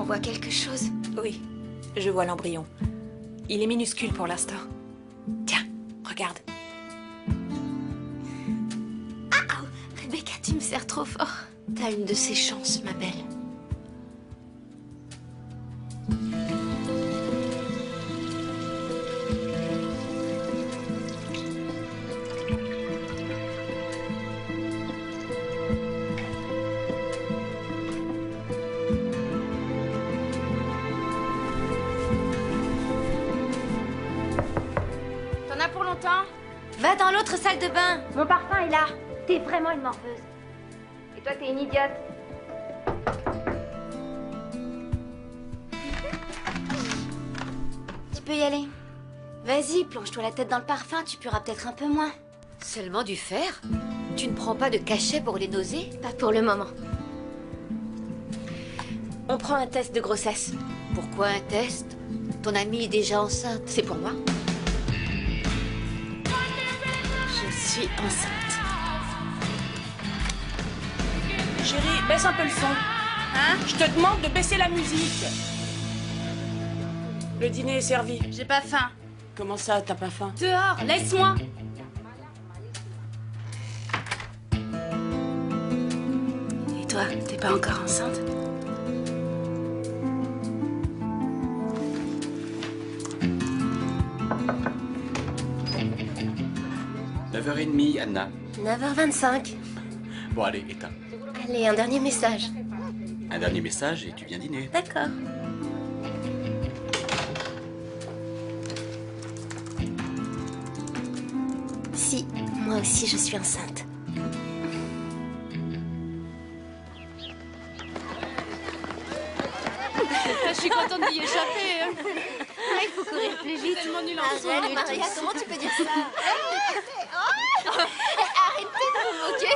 On voit quelque chose? Oui, je vois l'embryon. Il est minuscule pour l'instant. Tiens, regarde. Ah, oh, Rebecca, tu me serres trop fort. T'as une de ces chances, ma belle. T'en as pour longtemps? Va dans l'autre salle de bain. Mon parfum est là. T'es vraiment une morveuse. Et toi, t'es une idiote. Tu peux y aller. Vas-y, plonge-toi la tête dans le parfum, tu pueras peut-être un peu moins. Seulement du fer? Tu ne prends pas de cachet pour les nausées? Pas pour le moment. On prend un test de grossesse. Pourquoi un test? Ton amie est déjà enceinte. C'est pour moi. Je suis enceinte. Chérie, baisse un peu le son. Hein? Je te demande de baisser la musique. Le dîner est servi. J'ai pas faim. Comment ça, t'as pas faim? Dehors, laisse-moi. Et toi, t'es pas encore enceinte? « 9h30, Anna. 9h25. Bon, allez, éteins. Allez, un dernier message. Un dernier message et tu viens dîner. D'accord. Si, moi aussi je suis enceinte. Je suis contente d'y échapper. Il faut courir plus vite. Tellement nul en Arrête, Maria, comment tu peux dire ça? Arrêtez de vous moquer.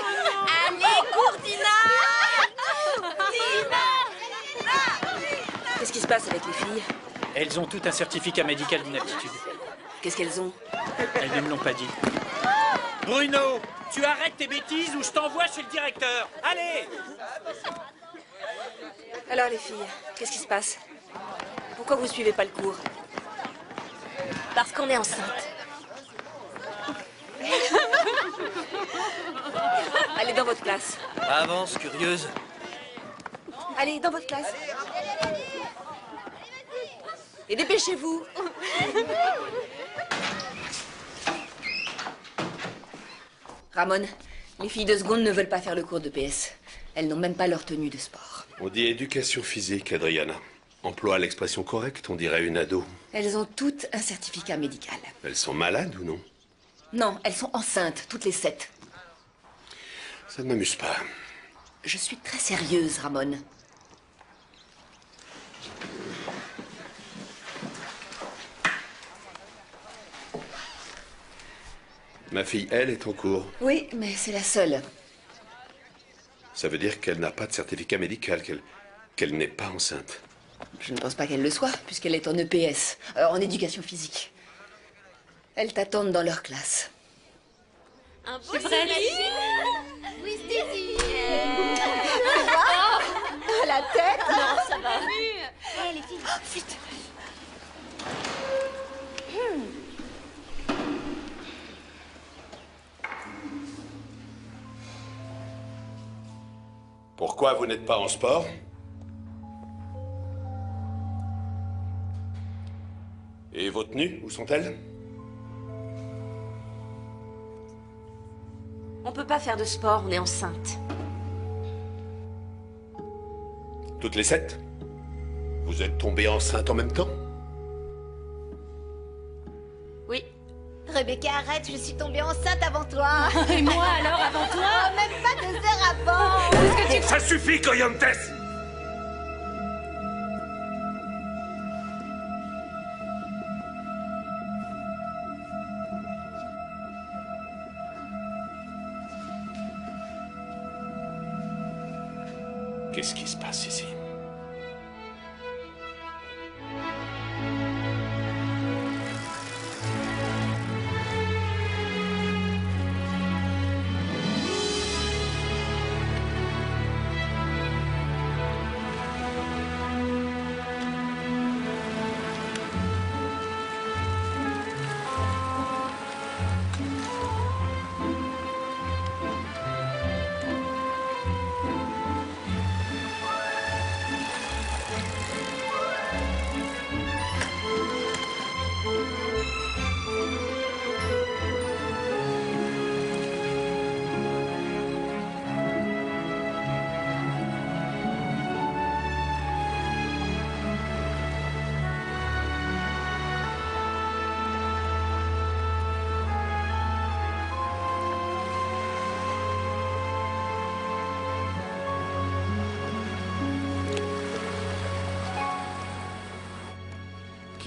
Allez, cours, Dina. Qu'est-ce qui se passe avec les filles? Elles ont toutes un certificat médical d'inaptitude. Qu'est-ce qu'elles ont? Elles ne me l'ont pas dit. Bruno, tu arrêtes tes bêtises ou je t'envoie chez le directeur. Allez! Alors les filles, qu'est-ce qui se passe? Pourquoi vous suivez pas le cours? Parce qu'on est enceinte. Allez dans votre classe. Avance, curieuse. Allez, dans votre classe. Et dépêchez-vous. Ramon, les filles de seconde ne veulent pas faire le cours de PS. Elles n'ont même pas leur tenue de sport. On dit éducation physique, Adriana. Emploie l'expression correcte, on dirait une ado. Elles ont toutes un certificat médical. Elles sont malades ou non? Non, elles sont enceintes, toutes les 7. Ça ne m'amuse pas. Je suis très sérieuse, Ramon. Ma fille, elle, est en cours. Oui, mais c'est la seule. Ça veut dire qu'elle n'a pas de certificat médical, qu'elle n'est pas enceinte. Je ne pense pas qu'elle le soit, puisqu'elle est en EPS, en éducation physique. Elles t'attendent dans leur classe. Un beau soleil. Oui, Stacy. La tête. Non, ça va. Hé, les filles, vite. Pourquoi vous n'êtes pas en sport? Et vos tenues, où sont-elles? On peut pas faire de sport, on est enceinte. Toutes les 7? Vous êtes tombées enceintes en même temps? Oui. Rebecca, arrête, je suis tombée enceinte avant toi. Et moi alors, avant toi? Oh, même pas 2 heures avant. Ça suffit, Coyontes! Qu'est-ce qui se passe ici?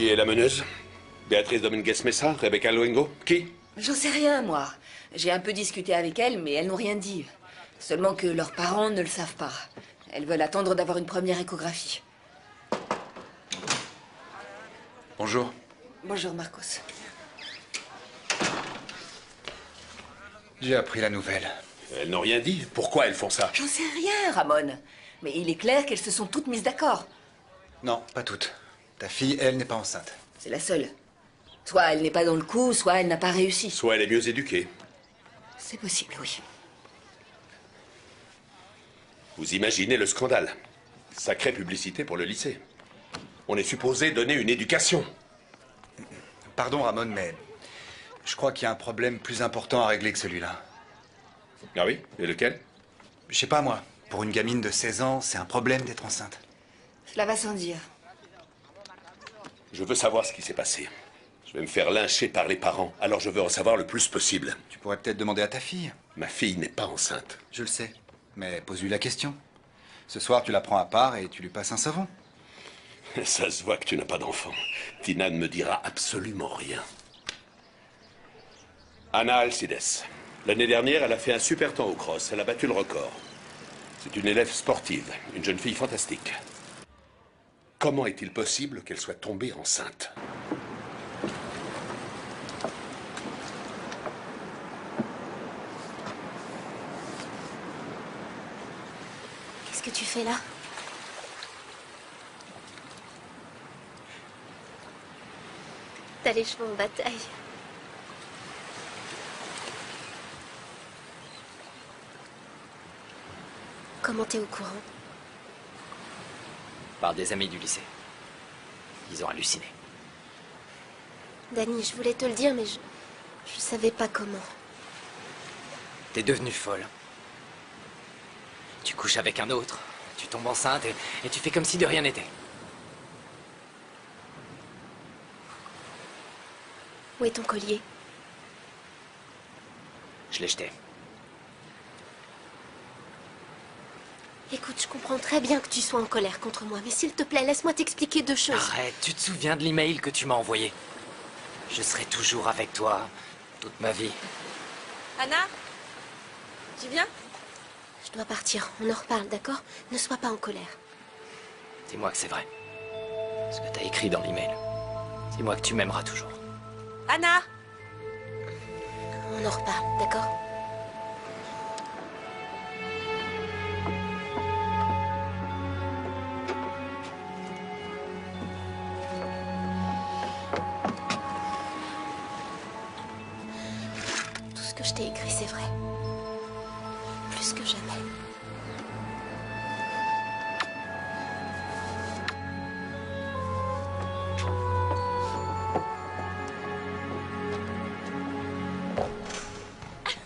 Qui est la meneuse? Béatrice Dominguez Mesa? Rebecca Luengo? Qui? J'en sais rien, moi. J'ai un peu discuté avec elles, mais elles n'ont rien dit. Seulement que leurs parents ne le savent pas. Elles veulent attendre d'avoir une première échographie. Bonjour. Bonjour, Marcos. J'ai appris la nouvelle. Elles n'ont rien dit. Pourquoi elles font ça? J'en sais rien, Ramon. Mais il est clair qu'elles se sont toutes mises d'accord. Non, pas toutes. Ta fille, elle, n'est pas enceinte. C'est la seule. Soit elle n'est pas dans le coup, soit elle n'a pas réussi. Soit elle est mieux éduquée. C'est possible, oui. Vous imaginez le scandale. Sacrée publicité pour le lycée. On est supposé donner une éducation. Pardon, Ramon, mais je crois qu'il y a un problème plus important à régler que celui-là. Ah oui? Et lequel? Je sais pas, moi. Pour une gamine de 16 ans, c'est un problème d'être enceinte. Cela va sans dire. Je veux savoir ce qui s'est passé. Je vais me faire lyncher par les parents, alors je veux en savoir le plus possible. Tu pourrais peut-être demander à ta fille. Ma fille n'est pas enceinte. Je le sais. Mais pose-lui la question. Ce soir, tu la prends à part et tu lui passes un savon. Ça se voit que tu n'as pas d'enfant. Tina ne me dira absolument rien. Anna Alcides. L'année dernière, elle a fait un super temps au cross. Elle a battu le record. C'est une élève sportive, une jeune fille fantastique. Comment est-il possible qu'elle soit tombée enceinte? Qu'est-ce que tu fais là? T'as les cheveux en bataille. Comment t'es au courant? Par des amis du lycée. Ils ont halluciné. Dani, je voulais te le dire, mais je savais pas comment. T'es devenue folle. Tu couches avec un autre, tu tombes enceinte et tu fais comme si de rien n'était. Où est ton collier? Je l'ai jeté. Écoute, je comprends très bien que tu sois en colère contre moi, mais s'il te plaît, laisse-moi t'expliquer deux choses. Arrête, tu te souviens de l'email que tu m'as envoyé? Je serai toujours avec toi, toute ma vie. Anna? Tu viens? Je dois partir, on en reparle, d'accord? Ne sois pas en colère. Dis-moi que c'est vrai. Ce que t'as écrit dans l'email. Dis-moi que tu m'aimeras toujours. Anna? On en reparle, d'accord? Tout ce que je t'ai écrit, c'est vrai. Plus que jamais.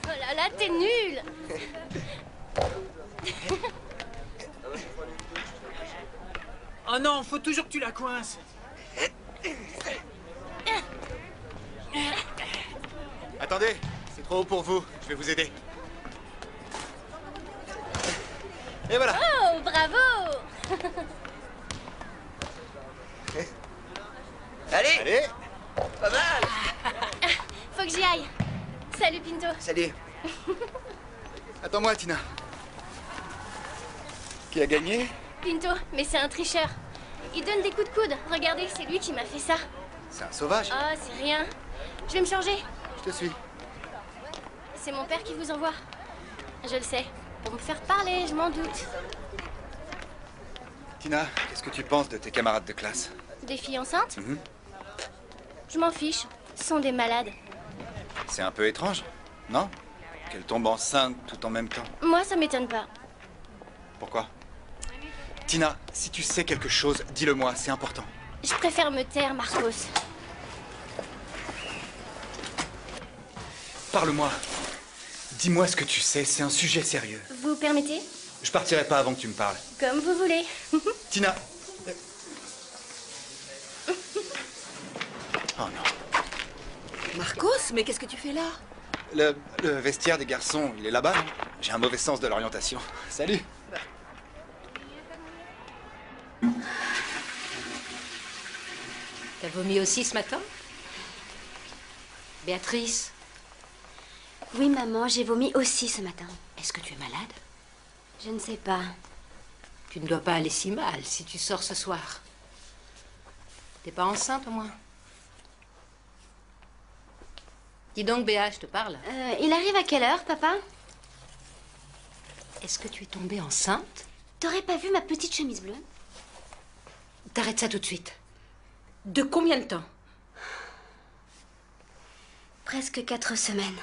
Oh là là, t'es nul! Oh non, faut toujours que tu la coinces. Attendez, c'est trop haut pour vous. Je vais vous aider. Et voilà. Oh, bravo! Allez, Allez. pas mal. Faut que j'y aille. Salut, Pinto. Salut. Attends-moi, Tina. Qui a gagné? Pinto, mais c'est un tricheur. Il donne des coups de coude. Regardez, c'est lui qui m'a fait ça. C'est un sauvage. Oh, c'est rien. Je vais me changer. Je te suis. C'est mon père qui vous envoie. Je le sais. Pour me faire parler, je m'en doute. Tina, qu'est-ce que tu penses de tes camarades de classe? Des filles enceintes? Mhm. Je m'en fiche. Ce sont des malades. C'est un peu étrange, non? Qu'elle tombe enceinte tout en même temps. Moi, ça m'étonne pas. Pourquoi? Tina, si tu sais quelque chose, dis-le-moi, c'est important. Je préfère me taire, Marcos. Parle-moi. Dis-moi ce que tu sais, c'est un sujet sérieux. Vous permettez? Je partirai pas avant que tu me parles. Comme vous voulez. Tina. Oh non. Marcos, mais qu'est-ce que tu fais là? Le vestiaire des garçons, il est là-bas, non? J'ai un mauvais sens de l'orientation. Salut. T'as vomi aussi ce matin? Béatrice? Oui, maman, j'ai vomi aussi ce matin. Est-ce que tu es malade? Je ne sais pas. Tu ne dois pas aller si mal si tu sors ce soir. T'es pas enceinte au moins? Dis donc, Béa, je te parle. Il arrive à quelle heure, papa? Est-ce que tu es tombée enceinte? T'aurais pas vu ma petite chemise bleue? T'arrêtes ça tout de suite. De combien de temps? Presque 4 semaines.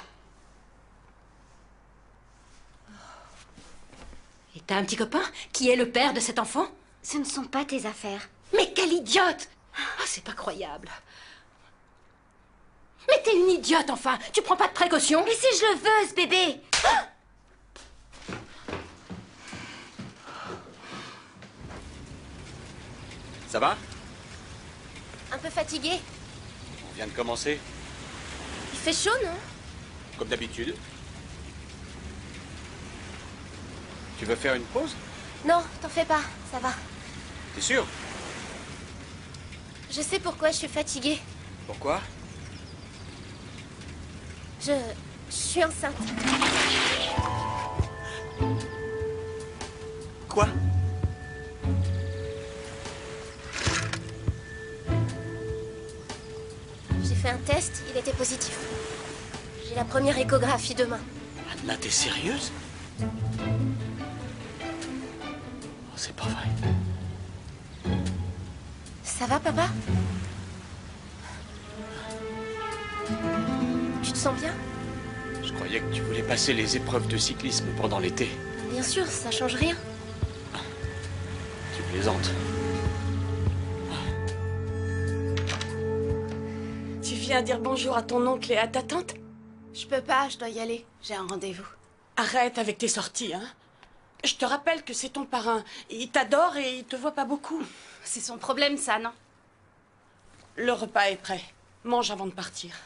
Et t'as un petit copain qui est le père de cet enfant? Ce ne sont pas tes affaires. Mais quelle idiote! Ah, c'est pas croyable. Mais t'es une idiote, enfin! Tu prends pas de précautions? Mais si je le veux, ce bébé! Ça va? Un peu fatigué. On vient de commencer, Il fait chaud, non? comme d'habitude. Tu veux faire une pause? Non, t'en fais pas, ça va. T'es sûr? Je sais pourquoi je suis fatiguée. Pourquoi? Je suis enceinte. Quoi? J'ai fait un test, il était positif. J'ai la première échographie demain. Anna, t'es sérieuse? Oh, c'est pas vrai. Ça va, papa? Tu te sens bien? Je croyais que tu voulais passer les épreuves de cyclisme pendant l'été. Bien sûr, ça change rien. Tu plaisantes. Tu viens dire bonjour à ton oncle et à ta tante? Je peux pas, je dois y aller. J'ai un rendez-vous. Arrête avec tes sorties, hein. Je te rappelle que c'est ton parrain. Il t'adore et il te voit pas beaucoup. C'est son problème, ça, non? Le repas est prêt. Mange avant de partir.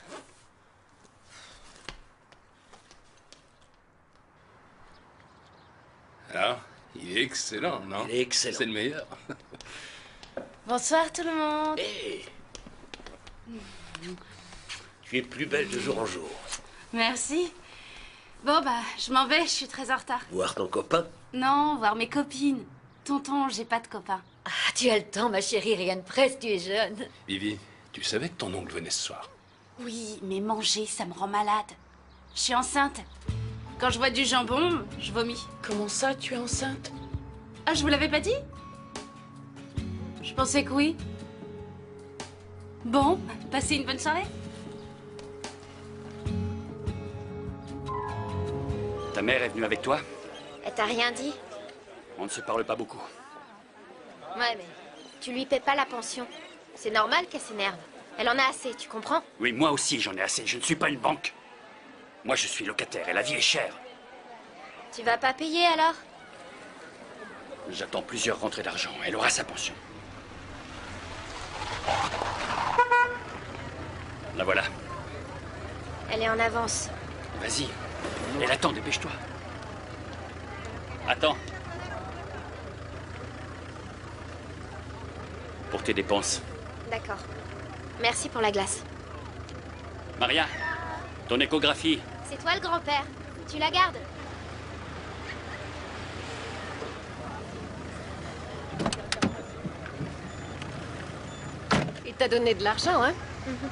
Ah, il est excellent, non? Il est excellent. C'est le meilleur. Bonsoir, tout le monde. Hé! Tu es plus belle de jour en jour. Merci. Bon, bah, je m'en vais, je suis très en retard. Voir ton copain? Non, voir mes copines. Tonton, j'ai pas de copain. Ah, tu as le temps, ma chérie, rien ne presse, tu es jeune. Vivi, tu savais que ton oncle venait ce soir? Oui, mais manger, ça me rend malade. Je suis enceinte. Quand je vois du jambon, je vomis. Comment ça, tu es enceinte? Ah, je vous l'avais pas dit? Je pensais que oui. Bon, passez une bonne soirée. Ta mère est venue avec toi? Elle t'a rien dit? On ne se parle pas beaucoup. Ouais, mais tu lui paies pas la pension. C'est normal qu'elle s'énerve. Elle en a assez, tu comprends? Oui, moi aussi j'en ai assez. Je ne suis pas une banque. Moi je suis locataire et la vie est chère. Tu vas pas payer alors? J'attends plusieurs rentrées d'argent. Elle aura sa pension. La voilà. Elle est en avance. Vas-y. Elle attend, dépêche-toi. Attends. Pour tes dépenses. D'accord. Merci pour la glace. Maria, ton échographie. C'est toi le grand-père. Tu la gardes? Il t'a donné de l'argent, hein?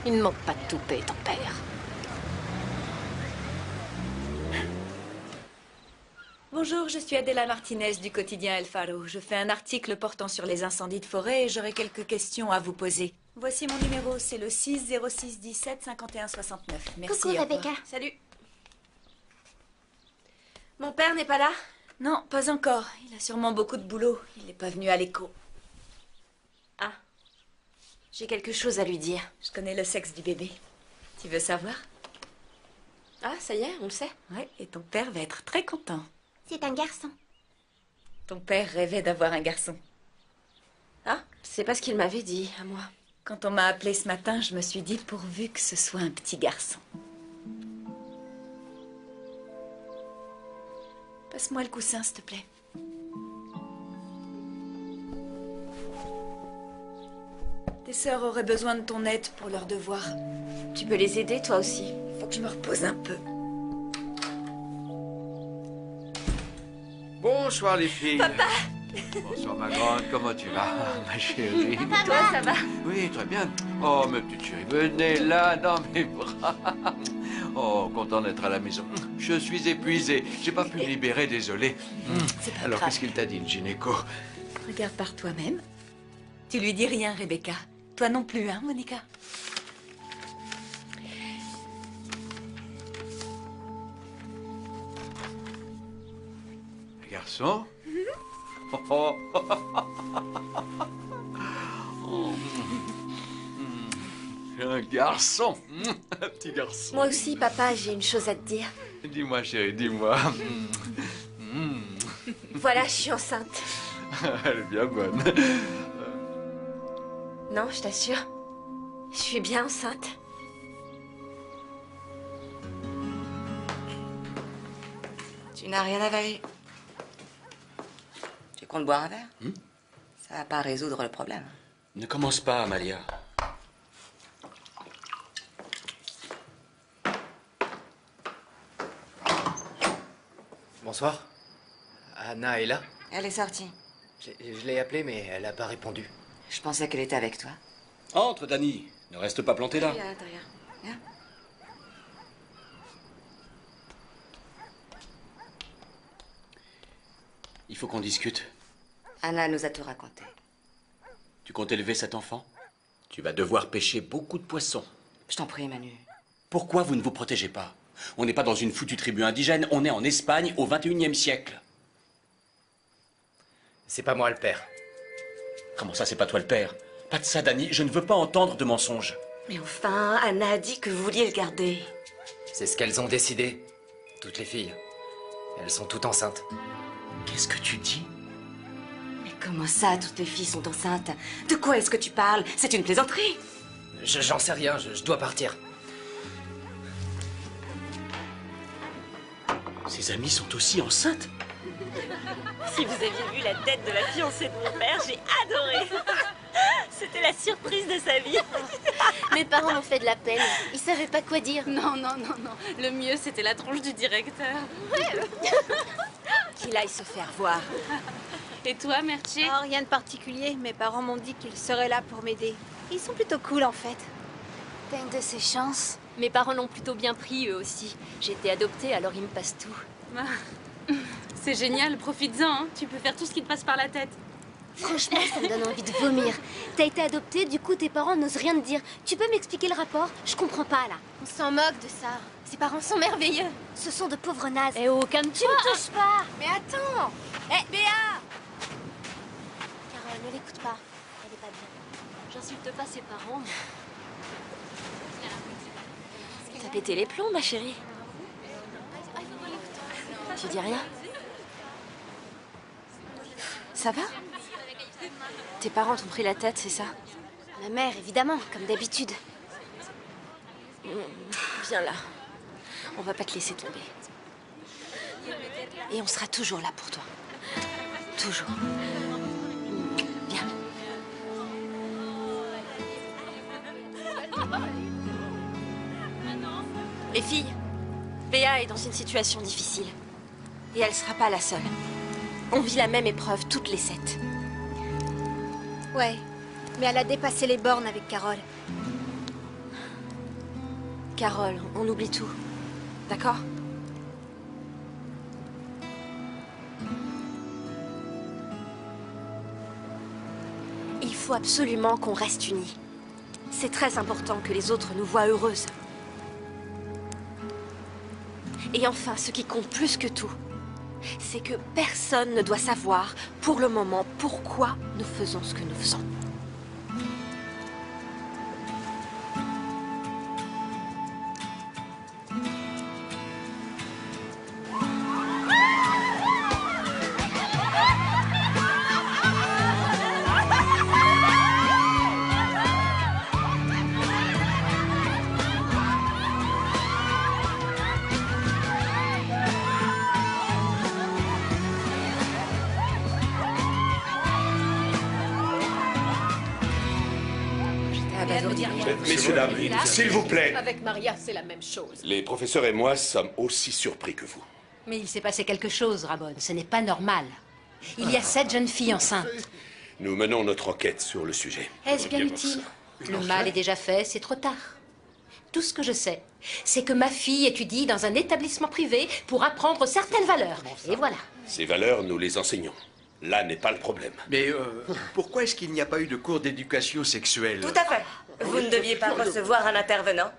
Il ne manque pas de toupet, ton père. Bonjour, je suis Adela Martinez du quotidien El Faro. Je fais un article portant sur les incendies de forêt et j'aurais quelques questions à vous poser. Voici mon numéro, c'est le 6 06 17 51 69. Merci. Coucou, au revoir. Rebecca. Salut. Mon père n'est pas là? Non, pas encore. Il a sûrement beaucoup de boulot. Il n'est pas venu à l'écho. Ah. J'ai quelque chose à lui dire. Je connais le sexe du bébé. Tu veux savoir? Ah, ça y est, on le sait. Ouais, et ton père va être très content. C'est un garçon. Ton père rêvait d'avoir un garçon. Ah, c'est pas ce qu'il m'avait dit, à moi. Quand on m'a appelée ce matin, je me suis dit pourvu que ce soit un petit garçon. Passe-moi le coussin, s'il te plaît. T'es sœurs auraient besoin de ton aide pour leurs devoirs. Tu peux les aider, toi aussi. Faut que je me repose un peu. Bonsoir les filles. Papa! Bonsoir ma grande, comment tu vas, ma chérie? Toi, ça va? Oui, très bien. Oh, ma petite chérie, venez là, dans mes bras. Oh, content d'être à la maison. Je suis épuisé, j'ai pas pu me libérer, désolé. C'est pas Alors, grave. qu'est-ce qu'il t'a dit, le gynéco? Regarde par toi-même. Tu lui dis rien, Rebecca. Toi non plus, hein, Monica? Garçon? Oh. Un garçon. Un petit garçon. Moi aussi, papa, j'ai une chose à te dire. Dis-moi, chérie, dis-moi. Voilà, je suis enceinte. Elle est bien bonne. Non, je t'assure. Je suis bien enceinte. Tu n'as rien avalé. Tu comptes boire un verre? Ça va pas résoudre le problème. Ne commence pas, Amalia. Bonsoir. Anna est là? Elle est sortie. Je l'ai appelée, mais elle n'a pas répondu. Je pensais qu'elle était avec toi. Entre, Dani. Ne reste pas planté là. Oui, à l'intérieur. Viens. Il faut qu'on discute. Anna nous a tout raconté. Tu comptes élever cet enfant? Tu vas devoir pêcher beaucoup de poissons. Je t'en prie, Manu. Pourquoi vous ne vous protégez pas? On n'est pas dans une foutue tribu indigène, on est en Espagne au XXIe siècle. C'est pas moi le père. Comment ça, c'est pas toi le père? Pas de ça, Dani, je ne veux pas entendre de mensonges. Mais enfin, Anna a dit que vous vouliez le garder. C'est ce qu'elles ont décidé. Toutes les filles. Elles sont toutes enceintes. Qu'est-ce que tu dis? Mais comment ça, toutes les filles sont enceintes? De quoi est-ce que tu parles? C'est une plaisanterie. J'en sais rien, je dois partir. Ses amies sont aussi enceintes? Si vous aviez vu la tête de la fiancée de mon père, j'ai adoré. C'était la surprise de sa vie. Mes parents m'ont fait de la peine. Ils savaient pas quoi dire. Non, non, non, non. Le mieux, c'était la tronche du directeur. Qu'il aille se faire voir. Et toi, Mertier? Oh, rien de particulier. Mes parents m'ont dit qu'ils seraient là pour m'aider. Ils sont plutôt cool, en fait. T'as une de ces chances. Mes parents l'ont plutôt bien pris, eux aussi. J'ai été adoptée, alors ils me passent tout. C'est génial, profites-en, hein. Tu peux faire tout ce qui te passe par la tête. Franchement, ça me donne envie de vomir. T'as été adoptée, du coup tes parents n'osent rien te dire. Tu peux m'expliquer le rapport? Je comprends pas là. On s'en moque de ça. Ses parents sont merveilleux. Ce sont de pauvres nazes. Eh oh, calme-toi. Tu me touches pas. Mais attends. Hé, Béa! Carole, ne l'écoute pas. Elle est pas bien. J'insulte pas ses parents. T'as pété les plombs, ma chérie. Tu dis rien? Ça va? Tes parents t'ont pris la tête, c'est ça? Ma mère, évidemment, comme d'habitude. Viens là. On va pas te laisser tomber. Et on sera toujours là pour toi. Toujours. Viens. Les filles, Béa est dans une situation difficile. Et elle sera pas la seule. On vit la même épreuve toutes les 7. Ouais, mais elle a dépassé les bornes avec Carole. Carole, on oublie tout. D'accord? Il faut absolument qu'on reste unis. C'est très important que les autres nous voient heureuses. Et enfin, ce qui compte plus que tout, c'est que personne ne doit savoir, pour le moment, pourquoi nous faisons ce que nous faisons. elle me dit rien. Messieurs, dames, s'il vous plaît. Avec Maria, c'est la même chose. Les professeurs et moi sommes aussi surpris que vous. Mais il s'est passé quelque chose, Ramon. Ce n'est pas normal. Il y a 7 jeunes filles enceintes. Nous menons notre enquête sur le sujet. Est-ce bien utile? Le mal est déjà fait, c'est trop tard. Tout ce que je sais, c'est que ma fille étudie dans un établissement privé pour apprendre certaines valeurs. Et voilà. Ces valeurs, nous les enseignons. Là n'est pas le problème. Mais pourquoi est-ce qu'il n'y a pas eu de cours d'éducation sexuelle? Tout à fait. Vous ne deviez pas recevoir un intervenant?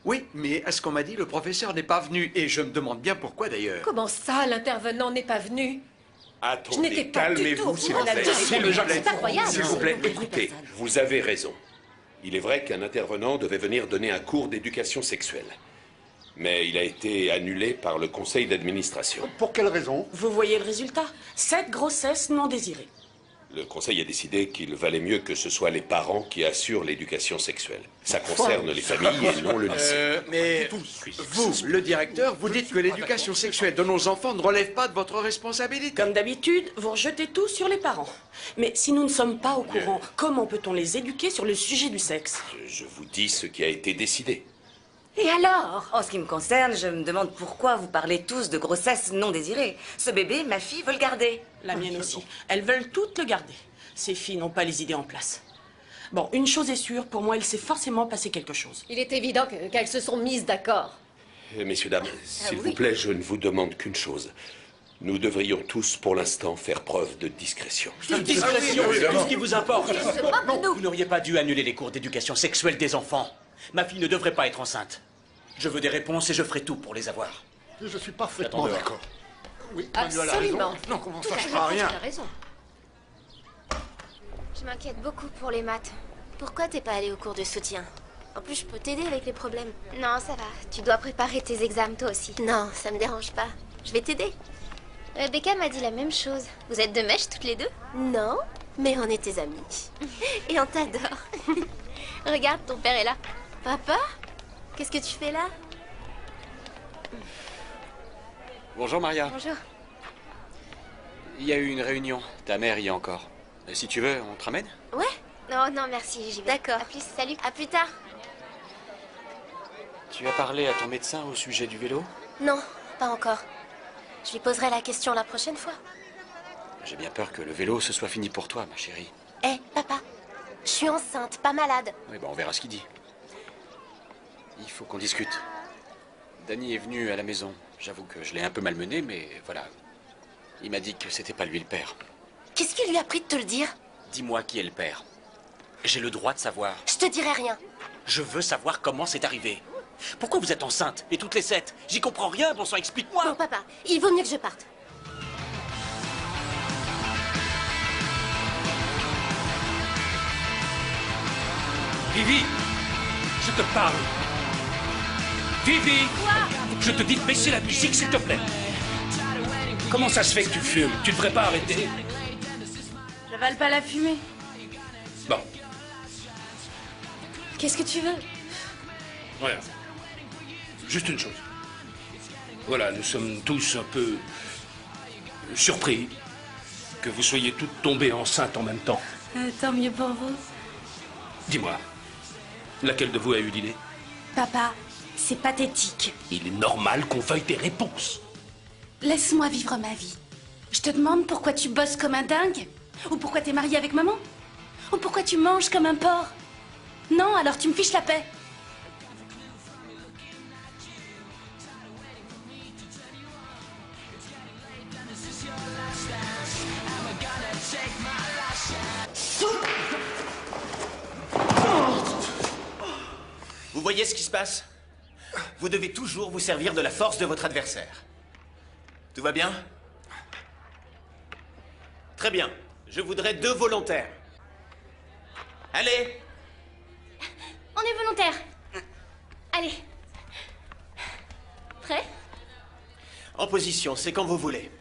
Oui, mais à ce qu'on m'a dit, le professeur n'est pas venu. Et je me demande bien pourquoi d'ailleurs. Comment ça, l'intervenant n'est pas venu? Je n'étais Attendez, pas du tout calmez-vous, au s'il courant vous plaît. de ça. S'il vous plaît, C'est incroyable. s'il vous plaît, écoutez, vous avez raison. Il est vrai qu'un intervenant devait venir donner un cours d'éducation sexuelle. Mais il a été annulé par le conseil d'administration. Pour quelle raison? Vous voyez le résultat? 7 grossesses non désirées. Le conseil a décidé qu'il valait mieux que ce soit les parents qui assurent l'éducation sexuelle. Ça concerne les familles et non le lycée. Mais vous, le directeur, vous dites que l'éducation sexuelle de nos enfants ne relève pas de votre responsabilité. Comme d'habitude, vous rejetez tout sur les parents. Mais si nous ne sommes pas au courant, comment peut-on les éduquer sur le sujet du sexe? Je vous dis ce qui a été décidé. Et alors? En ce qui me concerne, je me demande pourquoi vous parlez tous de grossesse non désirée. Ce bébé, ma fille veut le garder. La mienne aussi. Elles veulent toutes le garder. Ces filles n'ont pas les idées en place. Bon, une chose est sûre, pour moi, il s'est forcément passé quelque chose. Il est évident qu'elles se sont mises d'accord. Messieurs, dames, s'il vous plaît, je ne vous demande qu'une chose. Nous devrions tous, pour l'instant, faire preuve de discrétion. Discrétion, c'est tout ce qui vous importe. Non, vous n'auriez pas dû annuler les cours d'éducation sexuelle des enfants. Ma fille ne devrait pas être enceinte. Je veux des réponses et je ferai tout pour les avoir. Je suis parfaitement J'attends d'accord. Oui, Manuel a Absolument. raison. Non, comment Tout ça à je fait, ferai rien. tu as raison. Je m'inquiète beaucoup pour les maths. Pourquoi t'es pas allé au cours de soutien? En plus, je peux t'aider avec les problèmes. Non, ça va. Tu dois préparer tes examens toi aussi. Non, ça me dérange pas. Je vais t'aider. Rebecca m'a dit la même chose. Vous êtes de mèche toutes les deux? Non, mais on est tes amis. Et on t'adore. Regarde, ton père est là. Papa? Qu'est-ce que tu fais là? Bonjour Maria. Bonjour. Il y a eu une réunion. Ta mère y est encore. Si tu veux, on te ramène? Ouais? Non, non, merci, j'y vais. D'accord. À plus, salut. À plus tard. Tu as parlé à ton médecin au sujet du vélo? Non, pas encore. Je lui poserai la question la prochaine fois. J'ai bien peur que le vélo se soit fini pour toi, ma chérie. Hé, papa, je suis enceinte, pas malade. Oui, on verra ce qu'il dit. Il faut qu'on discute. Danny est venu à la maison. J'avoue que je l'ai un peu malmené, mais voilà. Il m'a dit que c'était pas lui le père. Qu'est-ce qui lui a pris de te le dire? Dis-moi qui est le père. J'ai le droit de savoir. Je te dirai rien. Je veux savoir comment c'est arrivé. Pourquoi vous êtes enceinte? Et toutes les 7? J'y comprends rien, bon sang, explique-moi. Non, papa, il vaut mieux que je parte. Vivi, je te parle. Vivi, je te dis de baisser la musique, s'il te plaît. Comment ça se fait que tu fumes? Tu devrais pas arrêter. J'avale pas la fumée. Bon, Qu'est-ce que tu veux? voilà. Juste une chose. Voilà, nous sommes tous un peu surpris que vous soyez toutes tombées enceintes en même temps. Tant mieux pour vous. Dis-moi, laquelle de vous a eu l'idée? Papa, c'est pathétique. Il est normal qu'on veuille des réponses. Laisse-moi vivre ma vie. Je te demande pourquoi tu bosses comme un dingue? Ou pourquoi t'es marié avec maman? Ou pourquoi tu manges comme un porc? Non, alors tu me fiches la paix. Vous voyez ce qui se passe? Vous devez toujours vous servir de la force de votre adversaire. Tout va bien? Très bien. Je voudrais 2 volontaires. Allez! On est volontaire. Allez. Prêt? En position, c'est quand vous voulez.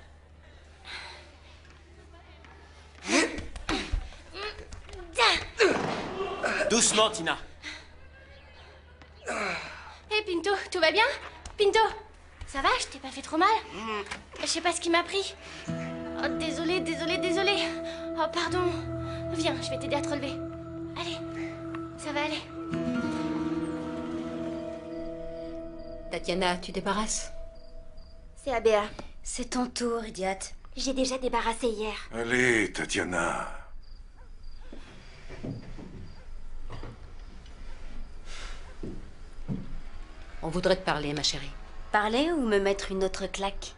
Doucement, Tina. Hé, Pinto, tout va bien? Pinto, ça va? Je t'ai pas fait trop mal? Je sais pas ce qui m'a pris. Oh, désolé, désolé, désolé. Oh, pardon. Viens, je vais t'aider à te relever. Allez, ça va aller. Tatiana, tu débarrasses? C'est Abéa. C'est ton tour, idiote. J'ai déjà débarrassé hier. Allez, Tatiana. On voudrait te parler, ma chérie. Parler ou me mettre une autre claque?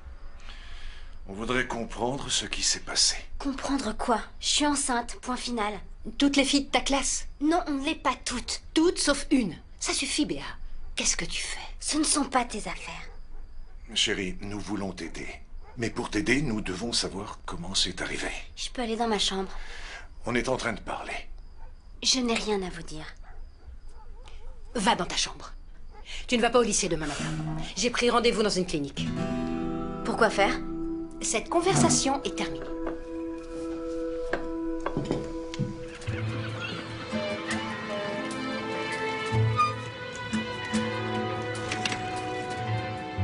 On voudrait comprendre ce qui s'est passé. Comprendre quoi? Je suis enceinte, point final. Toutes les filles de ta classe? Non, on ne l'est pas toutes. Toutes sauf une. Ça suffit, Béa. Qu'est-ce que tu fais? Ce ne sont pas tes affaires. Chérie, nous voulons t'aider. Mais pour t'aider, nous devons savoir comment c'est arrivé. Je peux aller dans ma chambre. On est en train de parler. Je n'ai rien à vous dire. Va dans ta chambre. Tu ne vas pas au lycée demain matin. J'ai pris rendez-vous dans une clinique. Pourquoi faire? Cette conversation est terminée.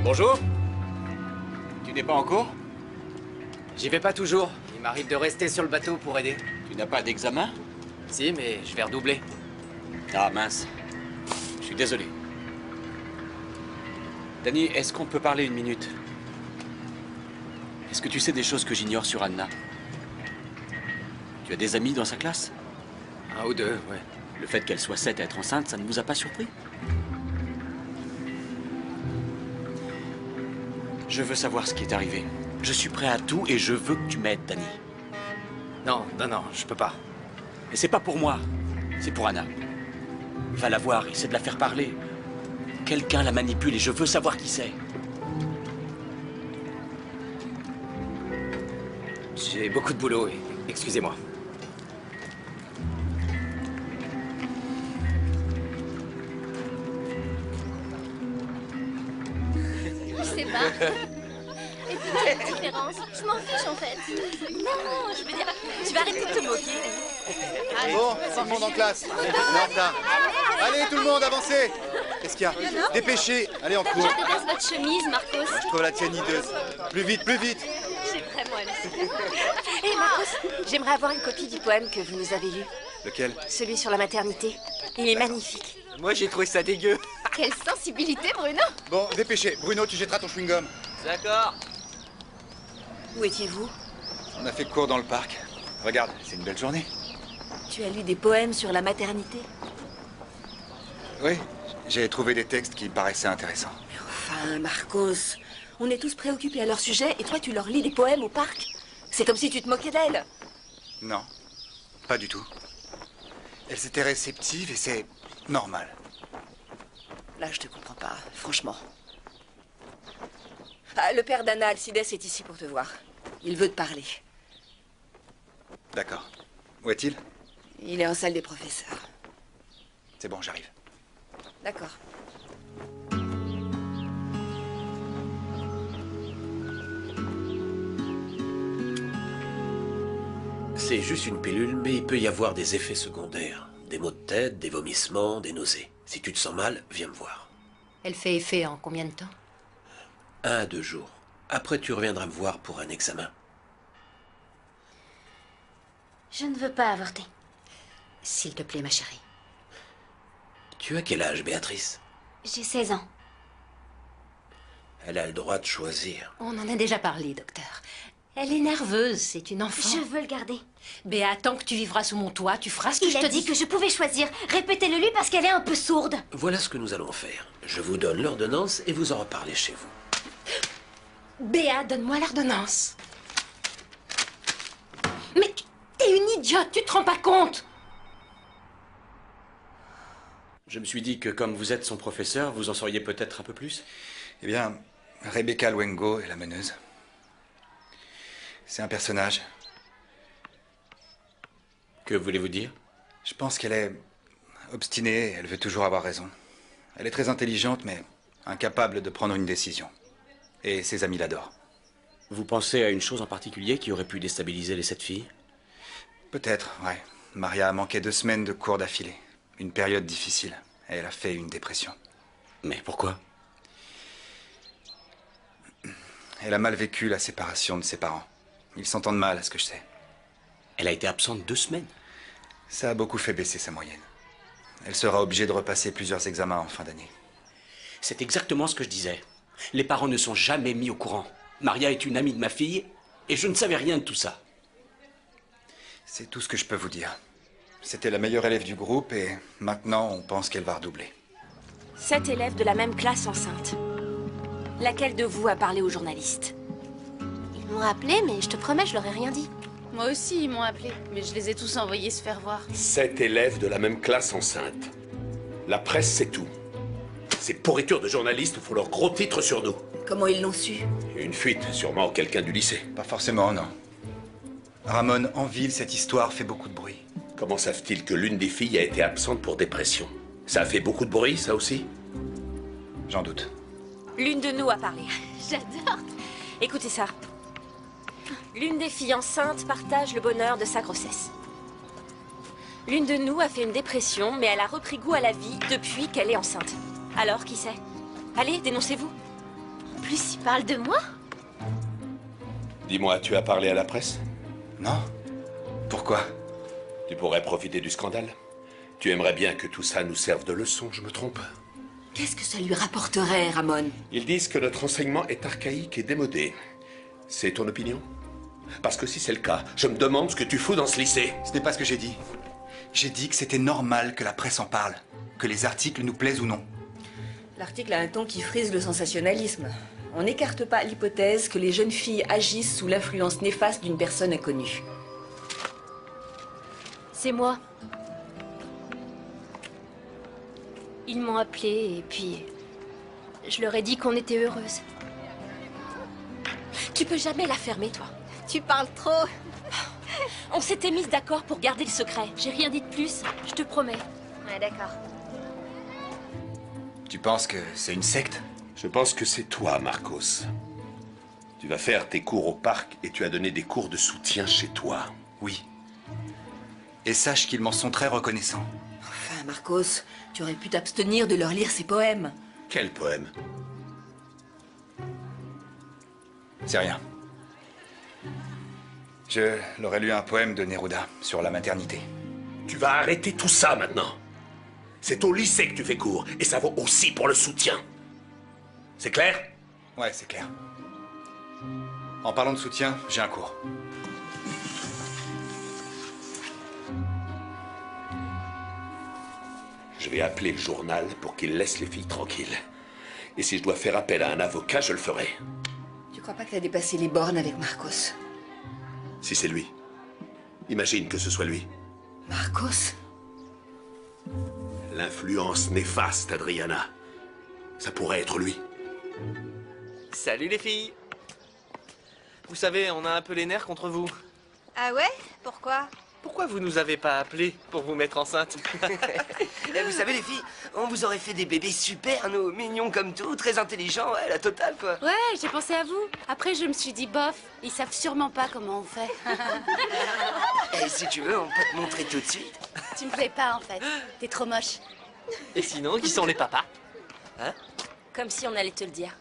Bonjour. Tu n'es pas en cours? J'y vais pas toujours. Il m'arrive de rester sur le bateau pour aider. Tu n'as pas d'examen? Si, mais je vais redoubler. Ah mince. Je suis désolé. Danny, est-ce qu'on peut parler une minute? Est-ce que tu sais des choses que j'ignore sur Anna? Tu as des amis dans sa classe? Un ou deux, ouais. Le fait qu'elle soit 7 à être enceinte, ça ne vous a pas surpris? Je veux savoir ce qui est arrivé. Je suis prêt à tout et je veux que tu m'aides, Danny. Non, je peux pas. Et c'est pas pour moi, c'est pour Anna. Va la voir, essaie de la faire parler. Quelqu'un la manipule et je veux savoir qui c'est. J'ai beaucoup de boulot, excusez-moi. Je sais pas. Et puis quelle différence? Je m'en fiche en fait. Non, je veux dire, tu vas arrêter de te moquer. Bon, tout le monde en classe. On est en retard. Allez, tout le monde, avancez. Qu'est-ce qu'il y a? Dépêchez. Allez, en cours. Je déteste votre chemise, Marcos. Je trouve la tienne hideuse. Plus vite, plus vite. J'ai vraiment aimé. Hé, Marcos, j'aimerais avoir une copie du poème que vous nous avez lu. Lequel? Celui sur la maternité. Il est magnifique. Moi, j'ai trouvé ça dégueu. Quelle sensibilité, Bruno. Bon, dépêchez. Bruno, tu jetteras ton chewing-gum. D'accord. Où étiez-vous? On a fait cours dans le parc. Regarde, c'est une belle journée. Tu as lu des poèmes sur la maternité? Oui, j'ai trouvé des textes qui paraissaient intéressants. Enfin, Marcos, on est tous préoccupés à leur sujet et toi, tu leur lis des poèmes au parc? C'est comme si tu te moquais d'elles. Non, pas du tout. Elles étaient réceptives et c'est normal. Là, je te comprends pas, franchement. Ah, le père d'Anna, Alcides, est ici pour te voir. Il veut te parler. D'accord. Où est-il? Il est en salle des professeurs. C'est bon, j'arrive. D'accord. C'est juste une pilule, mais il peut y avoir des effets secondaires. Des maux de tête, des vomissements, des nausées. Si tu te sens mal, viens me voir. Elle fait effet en combien de temps? 1 à 2 jours. Après, tu reviendras me voir pour un examen. Je ne veux pas avorter. S'il te plaît, ma chérie. Tu as quel âge, Béatrice? J'ai 16 ans. Elle a le droit de choisir. On en a déjà parlé, docteur. Elle est nerveuse, c'est une enfant. Je veux le garder. Béa, tant que tu vivras sous mon toit, tu feras ce que je te dis. Il a dit que je pouvais choisir. Répétez-le lui parce qu'elle est un peu sourde. Voilà ce que nous allons faire. Je vous donne l'ordonnance et vous en reparlez chez vous. Béa, donne-moi l'ordonnance. Mais t'es une idiote, tu te rends pas compte? Je me suis dit que comme vous êtes son professeur, vous en sauriez peut-être un peu plus. Eh bien, Rebecca Luengo est la meneuse. C'est un personnage. Que voulez-vous dire? Je pense qu'elle est obstinée, elle veut toujours avoir raison. Elle est très intelligente, mais incapable de prendre une décision. Et ses amis l'adorent. Vous pensez à une chose en particulier qui aurait pu déstabiliser les 7 filles? Peut-être, ouais. Maria a manqué 2 semaines de cours d'affilée. Une période difficile. Et elle a fait une dépression. Mais pourquoi? Elle a mal vécu la séparation de ses parents. Ils s'entendent mal, à ce que je sais. Elle a été absente 2 semaines? Ça a beaucoup fait baisser sa moyenne. Elle sera obligée de repasser plusieurs examens en fin d'année. C'est exactement ce que je disais. Les parents ne sont jamais mis au courant. Maria est une amie de ma fille, et je ne savais rien de tout ça. C'est tout ce que je peux vous dire. C'était la meilleure élève du groupe, et maintenant, on pense qu'elle va redoubler. 7 élèves de la même classe enceintes. Laquelle de vous a parlé aux journalistes? Ils m'ont appelé, mais je te promets, je leur ai rien dit. Moi aussi, ils m'ont appelé, mais je les ai tous envoyés se faire voir. 7 élèves de la même classe enceinte. La presse, c'est tout. Ces pourritures de journalistes font leurs gros titres sur nous. Comment ils l'ont su? Une fuite, sûrement quelqu'un du lycée. Pas forcément, non. Ramon, en ville, cette histoire fait beaucoup de bruit. Comment savent-ils que l'une des filles a été absente pour dépression? Ça a fait beaucoup de bruit, ça aussi? J'en doute. L'une de nous a parlé. J'adore. Écoutez ça. L'une des filles enceintes partage le bonheur de sa grossesse. L'une de nous a fait une dépression, mais elle a repris goût à la vie depuis qu'elle est enceinte. Alors, qui c'est? Allez, dénoncez-vous. En plus, il parle de moi? Dis-moi, tu as parlé à la presse? Non. Pourquoi? Tu pourrais profiter du scandale. Tu aimerais bien que tout ça nous serve de leçon, je me trompe? Qu'est-ce que ça lui rapporterait, Ramon? Ils disent que notre enseignement est archaïque et démodé. C'est ton opinion? Parce que si c'est le cas, je me demande ce que tu fous dans ce lycée. Ce n'est pas ce que j'ai dit. J'ai dit que c'était normal que la presse en parle, que les articles nous plaisent ou non. L'article a un ton qui frise le sensationnalisme. On n'écarte pas l'hypothèse que les jeunes filles agissent sous l'influence néfaste d'une personne inconnue. C'est moi. Ils m'ont appelé et puis... je leur ai dit qu'on était heureuses. Tu peux jamais la fermer, toi. Tu parles trop. On s'était mis d'accord pour garder le secret. J'ai rien dit de plus, je te promets. Ouais, d'accord. Tu penses que c'est une secte? Je pense que c'est toi, Marcos. Tu vas faire tes cours au parc et tu as donné des cours de soutien chez toi. Oui. Et sache qu'ils m'en sont très reconnaissants. Enfin, Marcos, tu aurais pu t'abstenir de leur lire ces poèmes. Quel poème? C'est rien. Je leur ai lu un poème de Neruda sur la maternité. Tu vas arrêter tout ça maintenant. C'est au lycée que tu fais cours, et ça vaut aussi pour le soutien. C'est clair? Ouais, c'est clair. En parlant de soutien, j'ai un cours. Je vais appeler le journal pour qu'il laisse les filles tranquilles. Et si je dois faire appel à un avocat, je le ferai. Tu crois pas que t'as dépassé les bornes avec Marcos? Si c'est lui. Imagine que ce soit lui. Marcos? L'influence néfaste, Adriana. Ça pourrait être lui. Salut les filles. Vous savez, on a un peu les nerfs contre vous. Ah ouais? Pourquoi? Pourquoi vous nous avez pas appelés pour vous mettre enceinte? Vous savez les filles, on vous aurait fait des bébés super, nous, mignons comme tout, très intelligents, ouais, la totale quoi. Ouais, j'ai pensé à vous. Après, je me suis dit, bof, ils savent sûrement pas comment on fait. Et si tu veux, on peut te montrer tout de suite. Tu me plais pas, en fait. T'es trop moche. Et sinon, qui sont les papas? Hein? Comme si on allait te le dire.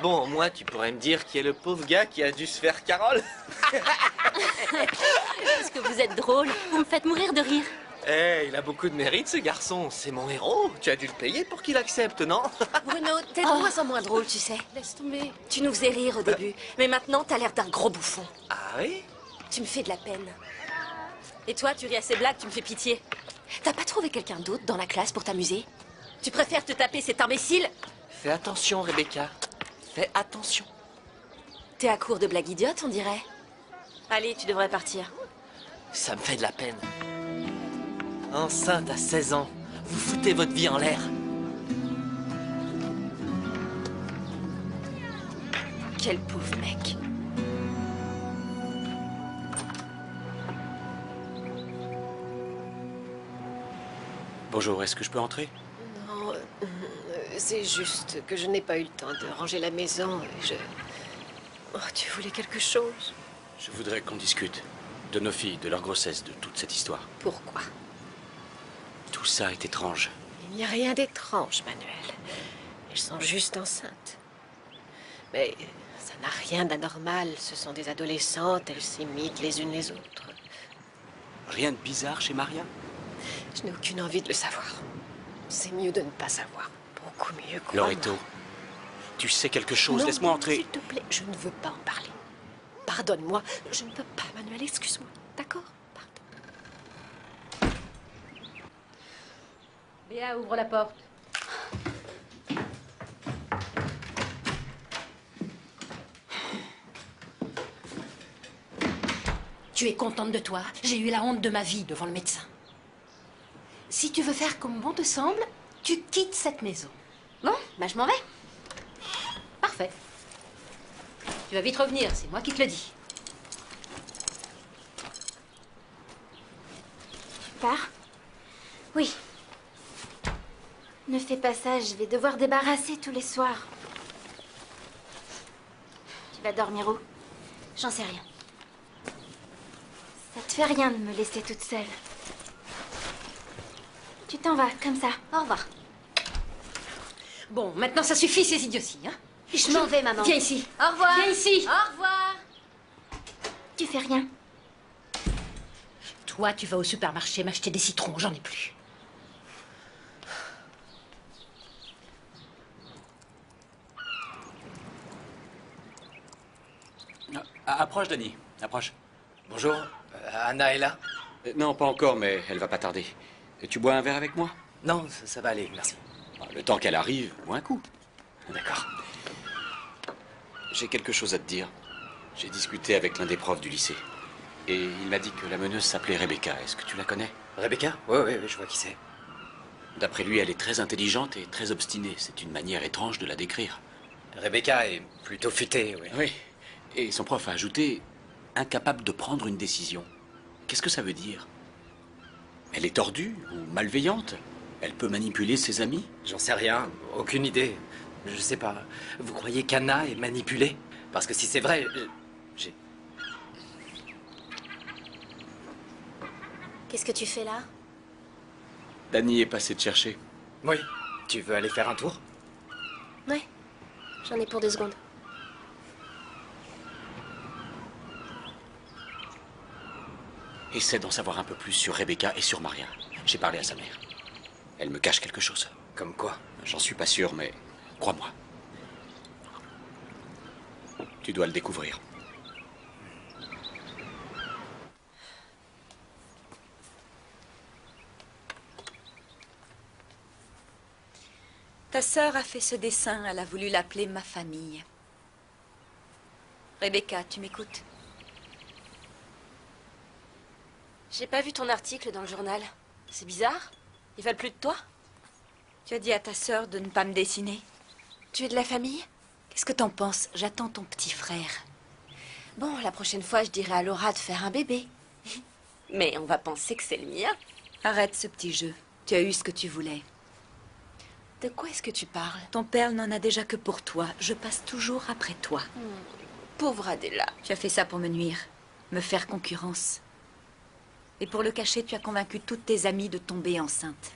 Bon, moi, tu pourrais me dire qui est le pauvre gars qui a dû se faire Carole? Parce que vous êtes drôle. Vous me faites mourir de rire. Eh, il a beaucoup de mérite, ce garçon. C'est mon héros. Tu as dû le payer pour qu'il accepte, non? Bruno, t'es de moins en moins drôle, tu sais. Laisse tomber. Tu nous faisais rire au début, mais maintenant, t'as l'air d'un gros bouffon. Ah oui? Tu me fais de la peine. Et toi, tu ris à ces blagues, tu me fais pitié. T'as pas trouvé quelqu'un d'autre dans la classe pour t'amuser? Tu préfères te taper cet imbécile? Fais attention, Rebecca. Fais attention. T'es à court de blagues idiotes, on dirait. Allez, tu devrais partir. Ça me fait de la peine. Enceinte à 16 ans, vous foutez votre vie en l'air. Quel pauvre mec. Bonjour, est-ce que je peux entrer? Non, c'est juste que je n'ai pas eu le temps de ranger la maison et je... Oh, tu voulais quelque chose? Je voudrais qu'on discute de nos filles, de leur grossesse, de toute cette histoire. Pourquoi? Tout ça est étrange. Il n'y a rien d'étrange, Manuel. Elles sont juste enceintes. Mais ça n'a rien d'anormal. Ce sont des adolescentes, elles s'imitent les unes les autres. Rien de bizarre chez Maria? Je n'ai aucune envie de le savoir. C'est mieux de ne pas savoir. Pour beaucoup mieux. Loreto, tu sais quelque chose? Laisse-moi entrer. S'il te plaît, je ne veux pas en parler. Pardonne-moi, je ne peux pas, Manuel, excuse-moi. D'accord? Béa, ouvre la porte. Tu es contente de toi? J'ai eu la honte de ma vie devant le médecin. Si tu veux faire comme bon te semble, tu quittes cette maison. Bon, bah je m'en vais. Parfait. Tu vas vite revenir, c'est moi qui te le dis. Tu pars? Oui. Ne fais pas ça, je vais devoir débarrasser tous les soirs. Tu vas dormir où? J'en sais rien. Ça te fait rien de me laisser toute seule. Tu t'en vas, comme ça. Au revoir. Bon, maintenant ça suffit ces idioties, hein? Je m'en vais, maman. Viens ici. Au revoir. Viens ici. Au revoir. Tu fais rien. Toi, tu vas au supermarché m'acheter des citrons, j'en ai plus. Approche, Dani. Approche. Bonjour. Anna est là? Non, pas encore, mais elle va pas tarder. Tu bois un verre avec moi? Non, ça va aller, merci. Le temps qu'elle arrive, bois un coup. D'accord. J'ai quelque chose à te dire. J'ai discuté avec l'un des profs du lycée. Et il m'a dit que la meneuse s'appelait Rebecca. Est-ce que tu la connais? Rebecca? Oui, je vois qui c'est. D'après lui, elle est très intelligente et très obstinée. C'est une manière étrange de la décrire. Rebecca est plutôt futée, oui. Oui. Et son prof a ajouté incapable de prendre une décision. Qu'est-ce que ça veut dire? Elle est tordue ou malveillante? Elle peut manipuler ses amis? J'en sais rien, aucune idée. Je sais pas. Vous croyez qu'Anna est manipulée? Parce que si c'est vrai, j'ai... Qu'est-ce que tu fais là? Dani est passé te chercher. Oui. Tu veux aller faire un tour? Ouais. J'en ai pour 2 secondes. Essaie d'en savoir un peu plus sur Rebecca et sur Maria. J'ai parlé à sa mère. Elle me cache quelque chose. Comme quoi? J'en suis pas sûr, mais crois-moi. Tu dois le découvrir. Ta sœur a fait ce dessin, elle a voulu l'appeler Ma famille. Rebecca, tu m'écoutes? J'ai pas vu ton article dans le journal. C'est bizarre. Ils veulent plus de toi? Tu as dit à ta sœur de ne pas me dessiner. Tu es de la famille? Qu'est-ce que t'en penses? J'attends ton petit frère. Bon, la prochaine fois, je dirai à Laura de faire un bébé. Mais on va penser que c'est le mien. Arrête ce petit jeu. Tu as eu ce que tu voulais. De quoi est-ce que tu parles? Ton père n'en a déjà que pour toi. Je passe toujours après toi. Pauvre Adela. Tu as fait ça pour me nuire, me faire concurrence. Et pour le cacher, tu as convaincu toutes tes amies de tomber enceinte.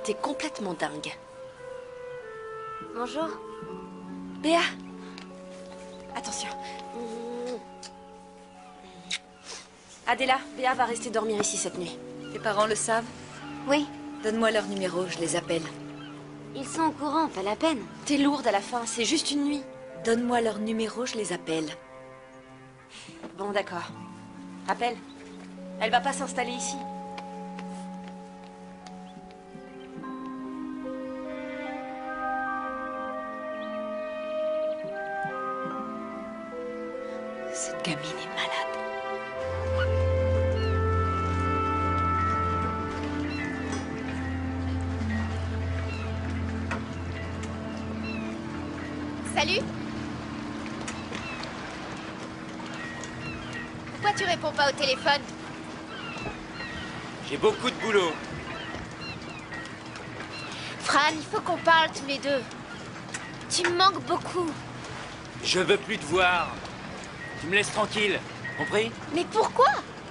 T'es complètement dingue. Bonjour. Béa. Attention. Adela, Béa va rester dormir ici cette nuit. Tes parents le savent? Oui. Donne-moi leur numéro, je les appelle. Ils sont au courant, pas la peine. T'es lourde à la fin, c'est juste une nuit. Donne-moi leur numéro, je les appelle. Bon, d'accord. Appelle. Elle va pas s'installer ici. Cette gamine est malade. Salut. Pourquoi tu réponds pas au téléphone? J'ai beaucoup de boulot. Fran, il faut qu'on parle tous les deux. Tu me manques beaucoup. Je veux plus te voir. Tu me laisses tranquille, compris? Mais pourquoi?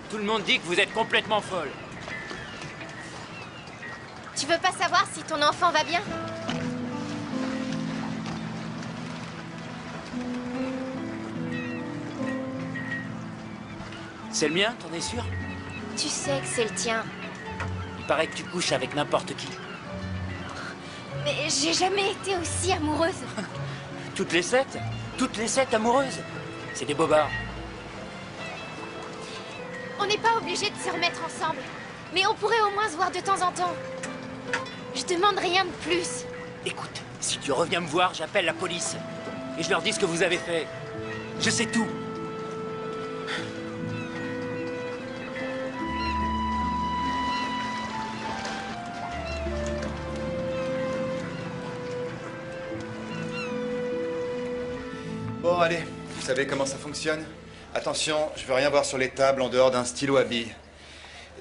Tout le monde dit que vous êtes complètement folle. Tu veux pas savoir si ton enfant va bien? C'est le mien, t'en es sûr? Tu sais que c'est le tien. Il paraît que tu couches avec n'importe qui. Mais j'ai jamais été aussi amoureuse. Toutes les 7 amoureuses. C'est des bobards. On n'est pas obligé de se remettre ensemble. Mais on pourrait au moins se voir de temps en temps. Je demande rien de plus. Écoute, si tu reviens me voir, j'appelle la police. Et je leur dis ce que vous avez fait. Je sais tout. Bon, allez, vous savez comment ça fonctionne? Attention, je veux rien voir sur les tables en dehors d'un stylo à billes.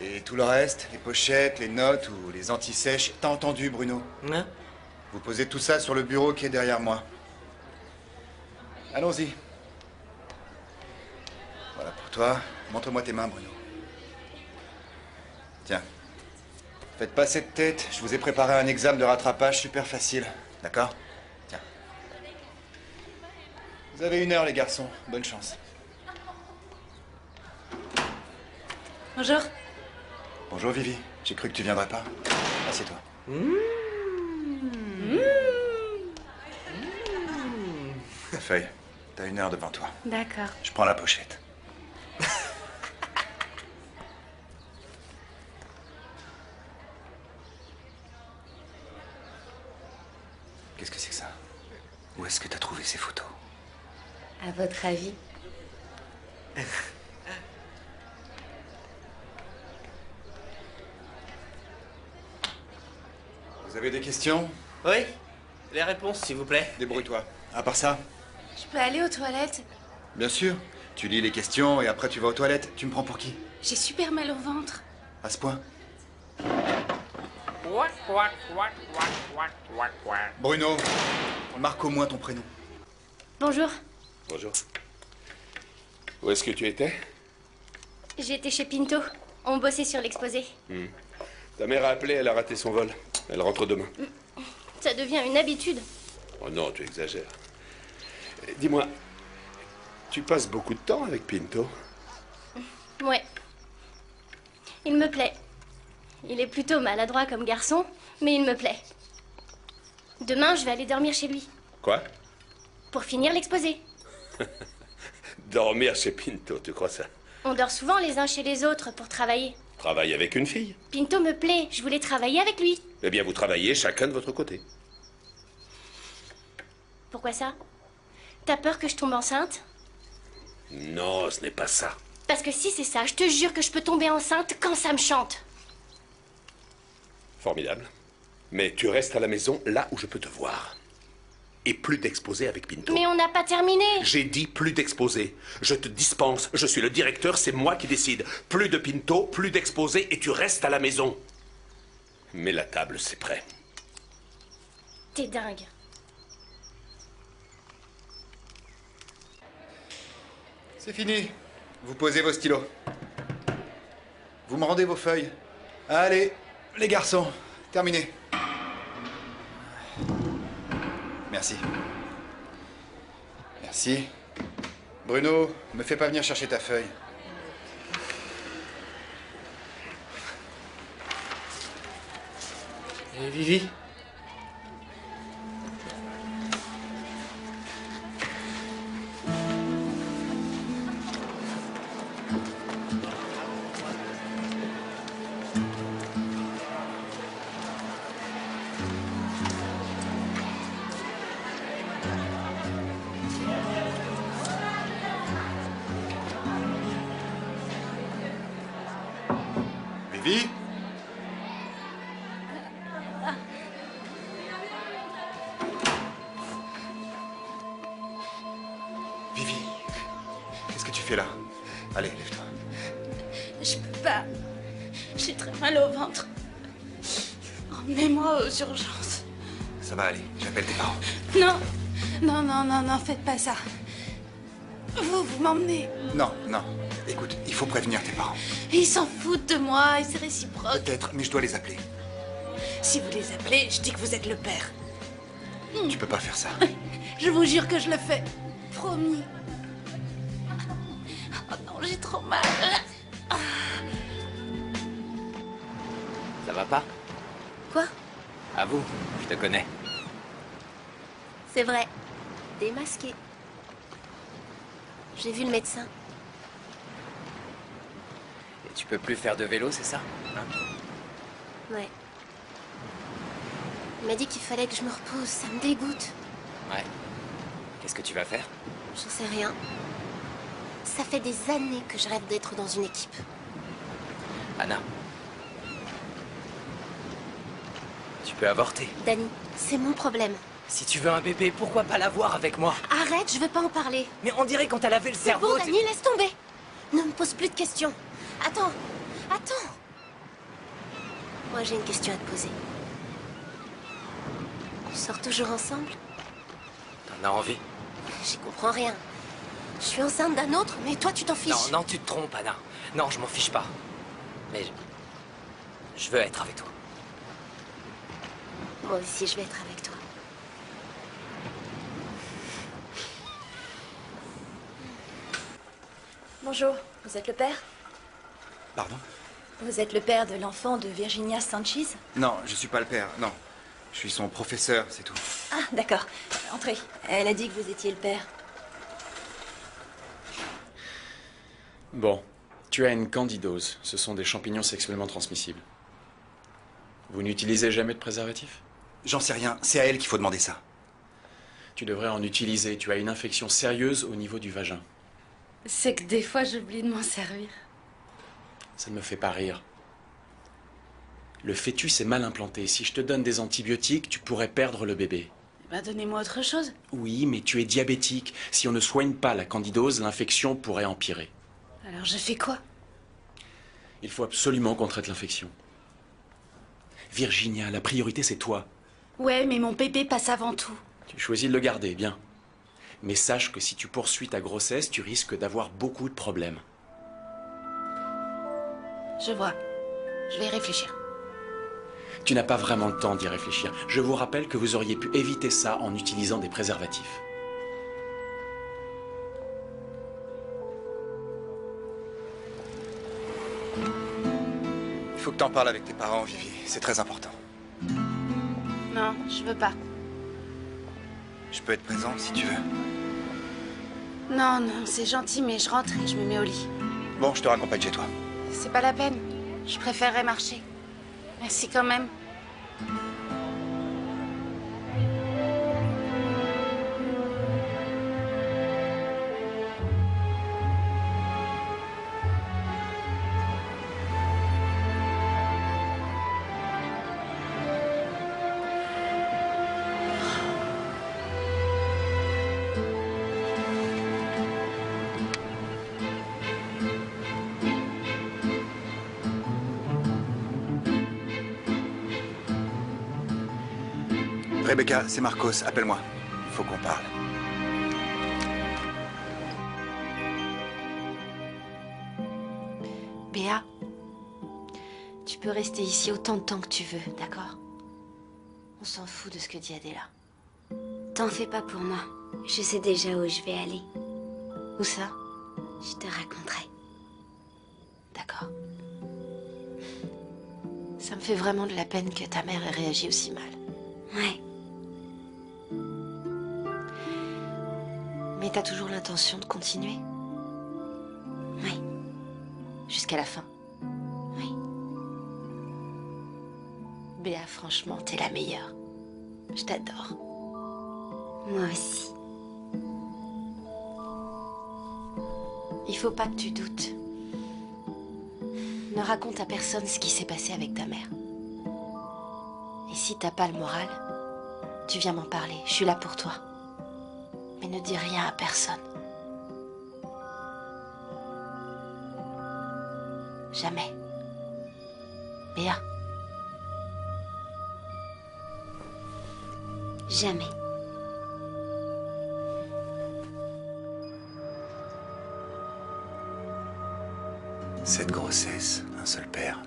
Et tout le reste, les pochettes, les notes ou les anti-sèches, t'as entendu, Bruno? Hein? Vous posez tout ça sur le bureau qui est derrière moi. Allons-y. Voilà pour toi. Montre-moi tes mains, Bruno. Tiens. Faites pas cette tête, je vous ai préparé un examen de rattrapage super facile. D'accord? Tiens. Vous avez 1 heure, les garçons. Bonne chance. Bonjour. Bonjour, Vivi. J'ai cru que tu viendrais pas. Assieds-toi. Ta feuille. T'as 1 heure devant toi. D'accord. Je prends la pochette. Qu'est-ce que c'est que ça? Où est-ce que t'as trouvé ces photos? À votre avis? Vous avez des questions? Oui. Les réponses, s'il vous plaît. Débrouille-toi. À part ça? Je peux aller aux toilettes? Bien sûr. Tu lis les questions et après tu vas aux toilettes. Tu me prends pour qui? J'ai super mal au ventre. À ce point? Bruno, marque au moins ton prénom. Bonjour. Bonjour. Où est-ce que tu étais? J'étais chez Pinto. On bossait sur l'exposé. Ta mère a appelé, elle a raté son vol. Elle rentre demain. Ça devient une habitude. Oh non, tu exagères. Dis-moi, tu passes beaucoup de temps avec Pinto? Ouais. Il me plaît. Il est plutôt maladroit comme garçon, mais il me plaît. Demain, je vais aller dormir chez lui. Quoi? Pour finir l'exposé. Dormir chez Pinto, tu crois ça? On dort souvent les uns chez les autres pour travailler. Travaille avec une fille. Pinto me plaît, je voulais travailler avec lui. Eh bien, vous travaillez chacun de votre côté. Pourquoi ça? T'as peur que je tombe enceinte? Non, ce n'est pas ça. Parce que si c'est ça, je te jure que je peux tomber enceinte quand ça me chante. Formidable. Mais tu restes à la maison, là où je peux te voir. Et plus d'exposés avec Pinto. Mais on n'a pas terminé. J'ai dit plus d'exposés. Je te dispense. Je suis le directeur, c'est moi qui décide. Plus de Pinto, plus d'exposés, et tu restes à la maison. Mets la table, c'est prêt. T'es dingue. C'est fini. Vous posez vos stylos. Vous me rendez vos feuilles. Allez, les garçons, terminé. Merci. Merci. Bruno, me fais pas venir chercher ta feuille. Et Vivi? Vivi? Vivi, qu'est-ce que tu fais là? Allez, lève-toi. Je peux pas. J'ai très mal au ventre. Emmenez-moi aux urgences. Ça va aller, j'appelle tes parents. Non, non, non, non, non, faites pas ça. Vous m'emmenez. Non, non. Écoute, il faut prévenir tes parents. Ils s'en foutent de moi et c'est réciproque. Peut-être, mais je dois les appeler. Si vous les appelez, je dis que vous êtes le père. Tu peux pas faire ça. Je vous jure que je le fais. Promis. Oh non, j'ai trop mal. Ça va pas? Quoi? Avoue, je te connais. C'est vrai. Démasqué. J'ai vu le médecin. Et tu peux plus faire de vélo, c'est ça? Hein? Ouais. Il m'a dit qu'il fallait que je me repose. Ça me dégoûte. Ouais. Qu'est-ce que tu vas faire? J'en sais rien. Ça fait des années que je rêve d'être dans une équipe. Anna. Tu peux avorter. Danny, c'est mon problème. Si tu veux un bébé, pourquoi pas l'avoir avec moi? Arrête, je veux pas en parler. Mais on dirait qu'on t'a lavé le C'est cerveau. bon, Danny, laisse tomber. Ne me pose plus de questions. Attends, attends. Moi, j'ai une question à te poser. On sort toujours ensemble? T'en as envie? J'y comprends rien. Je suis enceinte d'un autre, mais toi, tu t'en fiches. Non, tu te trompes, Anna. Non, je m'en fiche pas. Mais je veux être avec toi. Moi aussi, je vais être avec toi. Bonjour, vous êtes le père? Pardon? Vous êtes le père de l'enfant de Virginia Sanchez? Non, je suis pas le père, non. Je suis son professeur, c'est tout. Ah, d'accord. Entrez. Elle a dit que vous étiez le père. Bon, tu as une candidose. Ce sont des champignons sexuellement transmissibles. Vous n'utilisez jamais de préservatif? J'en sais rien, c'est à elle qu'il faut demander ça. Tu devrais en utiliser. Tu as une infection sérieuse au niveau du vagin. C'est que des fois, j'oublie de m'en servir. Ça ne me fait pas rire. Le fœtus est mal implanté. Si je te donne des antibiotiques, tu pourrais perdre le bébé. Ben, donnez-moi autre chose. Oui, mais tu es diabétique. Si on ne soigne pas la candidose, l'infection pourrait empirer. Alors, je fais quoi? Il faut absolument qu'on traite l'infection. Virginia, la priorité, c'est toi. Ouais, mais mon bébé passe avant tout. Tu choisis de le garder, bien. Mais sache que si tu poursuis ta grossesse, tu risques d'avoir beaucoup de problèmes. Je vois. Je vais réfléchir. Tu n'as pas vraiment le temps d'y réfléchir. Je vous rappelle que vous auriez pu éviter ça en utilisant des préservatifs. Il faut que t'en parles avec tes parents, Vivi. C'est très important. Non, je veux pas. Je peux être présent si tu veux. Non, non, c'est gentil, mais je rentre et je me mets au lit. Bon, je te raccompagne chez toi. C'est pas la peine. Je préférerais marcher. Merci quand même. Rebecca, c'est Marcos. Appelle-moi. Il faut qu'on parle. Béa, tu peux rester ici autant de temps que tu veux, d'accord? On s'en fout de ce que dit Adela. T'en fais pas pour moi. Je sais déjà où je vais aller. Où ça? Je te raconterai. D'accord? Ça me fait vraiment de la peine que ta mère ait réagi aussi mal. Ouais. Mais t'as toujours l'intention de continuer? Oui. Jusqu'à la fin? Oui. Béa, franchement, t'es la meilleure. Je t'adore. Moi aussi. Il faut pas que tu doutes. Ne raconte à personne ce qui s'est passé avec ta mère. Et si t'as pas le moral, tu viens m'en parler. Je suis là pour toi. Mais ne dis rien à personne. Jamais. Béa. Jamais. Cette grossesse, un seul père.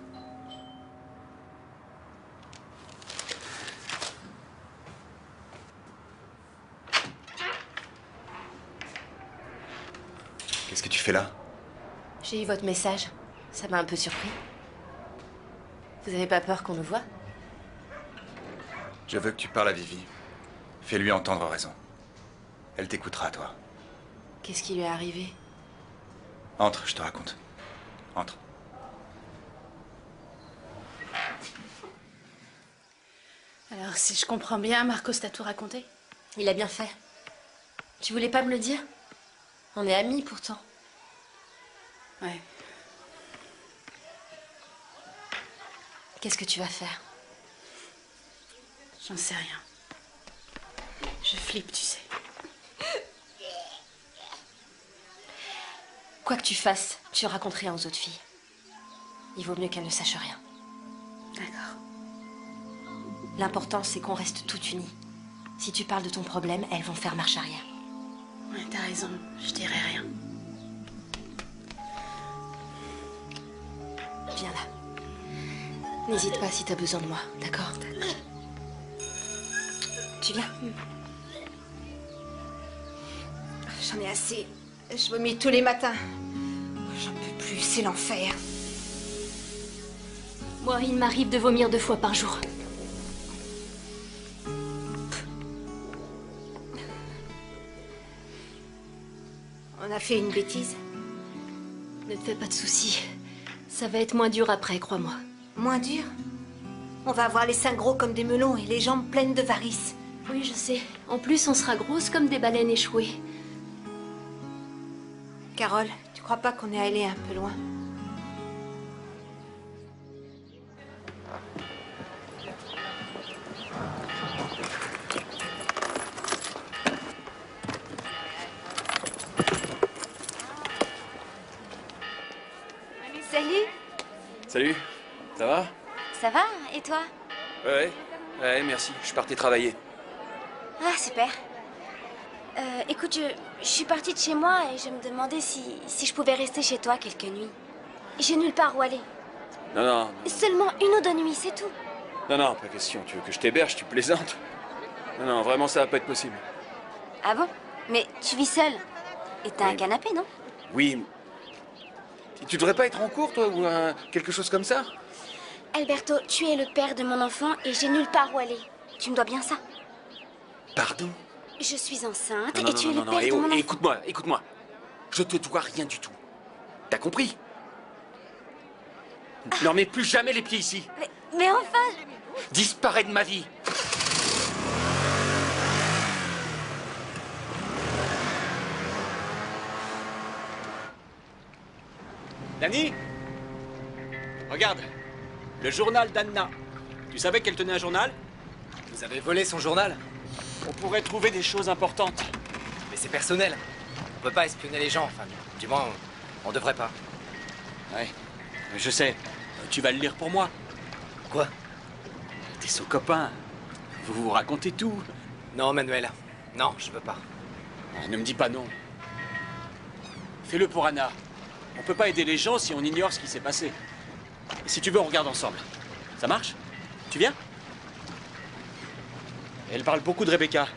Qu'est-ce que tu fais là? J'ai eu votre message. Ça m'a un peu surpris. Vous avez pas peur qu'on nous voie? Je veux que tu parles à Vivi. Fais-lui entendre raison. Elle t'écoutera, toi. Qu'est-ce qui lui est arrivé? Entre, je te raconte. Entre. Alors, si je comprends bien, Marcos t'a tout raconté? Il a bien fait. Tu voulais pas me le dire? On est amis pourtant. Ouais. Qu'est-ce que tu vas faire? J'en sais rien. Je flippe, tu sais. Quoi que tu fasses, tu racontes rien aux autres filles. Il vaut mieux qu'elles ne sachent rien. D'accord. L'important, c'est qu'on reste toutes unies. Si tu parles de ton problème, elles vont faire marche arrière. Ouais, t'as raison. Je dirai rien. Viens là. N'hésite pas si t'as besoin de moi, d'accord? D'accord. Tu viens? J'en ai assez. Je vomis tous les matins. J'en peux plus, c'est l'enfer. Moi, il m'arrive de vomir 2 fois par jour. On a fait une bêtise. Ne te fais pas de soucis. Ça va être moins dur après, crois-moi. Moins dur? On va avoir les seins gros comme des melons et les jambes pleines de varices. Oui, je sais. En plus, on sera grosses comme des baleines échouées. Carole, tu crois pas qu'on est allé un peu loin? Salut. Salut, ça va? Ça va? Et toi? Ouais, merci. Je partais travailler. Ah, super. Écoute, je suis partie de chez moi et je me demandais si je pouvais rester chez toi quelques nuits. J'ai nulle part où aller. Non, Seulement 1 ou 2 nuits, c'est tout. non, pas question. Tu veux que je t'héberge, tu plaisantes? Non, vraiment, ça va pas être possible. Ah bon? Mais tu vis seule. Et t'as un canapé, non? Oui. Tu devrais pas être en cours, toi, ou quelque chose comme ça? Alberto, tu es le père de mon enfant et j'ai nulle part où aller. Tu me dois bien ça. Pardon? Je suis enceinte Non, et tu es le père de mon enfant. Écoute-moi. Je te dois rien du tout. T'as compris? Non, mais plus jamais les pieds ici. Mais enfin... Disparais de ma vie. Dani? Regarde. Le journal d'Anna. Tu savais qu'elle tenait un journal? Vous avez volé son journal? On pourrait trouver des choses importantes. Mais c'est personnel. On peut pas espionner les gens, enfin, du moins, on devrait pas. Ouais, je sais. Tu vas le lire pour moi. Quoi? T'es son copain. Vous vous racontez tout. Non, Manuel. Non, je veux pas. Ah, ne me dis pas non. Fais-le pour Anna. On peut pas aider les gens si on ignore ce qui s'est passé. Et si tu veux, on regarde ensemble. Ça marche? Tu viens? Elle parle beaucoup de Rebecca.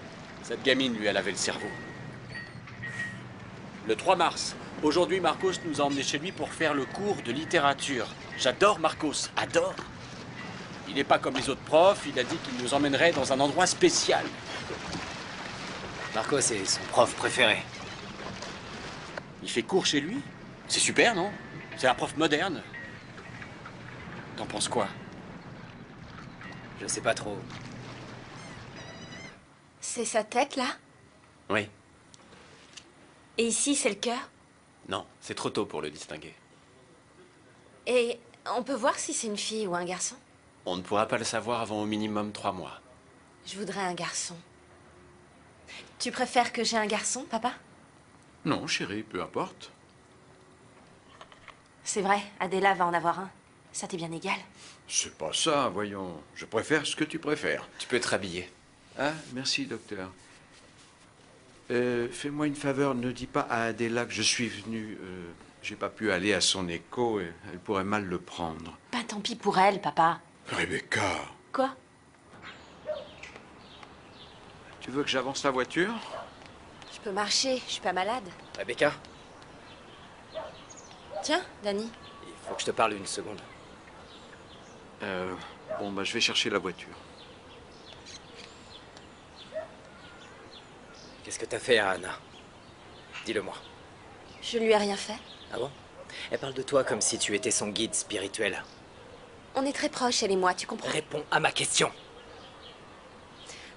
Cette gamine, lui, elle avait le cerveau. Le 3 mars. Aujourd'hui, Marcos nous a emmenés chez lui pour faire le cours de littérature. J'adore Marcos, adore. Il n'est pas comme les autres profs, il a dit qu'il nous emmènerait dans un endroit spécial. Marcos est son prof préféré. Il fait cours chez lui? C'est super, non? C'est un prof moderne. T'en penses quoi? Je sais pas trop. C'est sa tête, là? Oui. Et ici, c'est le cœur? Non, c'est trop tôt pour le distinguer. Et on peut voir si c'est une fille ou un garçon? On ne pourra pas le savoir avant au minimum 3 mois. Je voudrais un garçon. Tu préfères que j'ai un garçon, papa? Non, chérie, peu importe. C'est vrai, Adela va en avoir un. Ça t'est bien égal. C'est pas ça, voyons. Je préfère ce que tu préfères. Tu peux te rhabiller. Ah, merci, docteur. Fais-moi une faveur, ne dis pas à Adela que je suis venu. J'ai pas pu aller à son écho et elle pourrait mal le prendre. Ben tant pis pour elle, papa. Rebecca, Quoi? tu veux que j'avance la voiture? Je peux marcher, je suis pas malade. Rebecca, Tiens, Dani. il faut que je te parle une seconde. Bon, bah, je vais chercher la voiture. Qu'est-ce que t'as fait à Anna? Dis-le-moi. Je ne lui ai rien fait. Ah bon? Elle parle de toi comme si tu étais son guide spirituel. On est très proches, elle et moi, tu comprends? Réponds à ma question.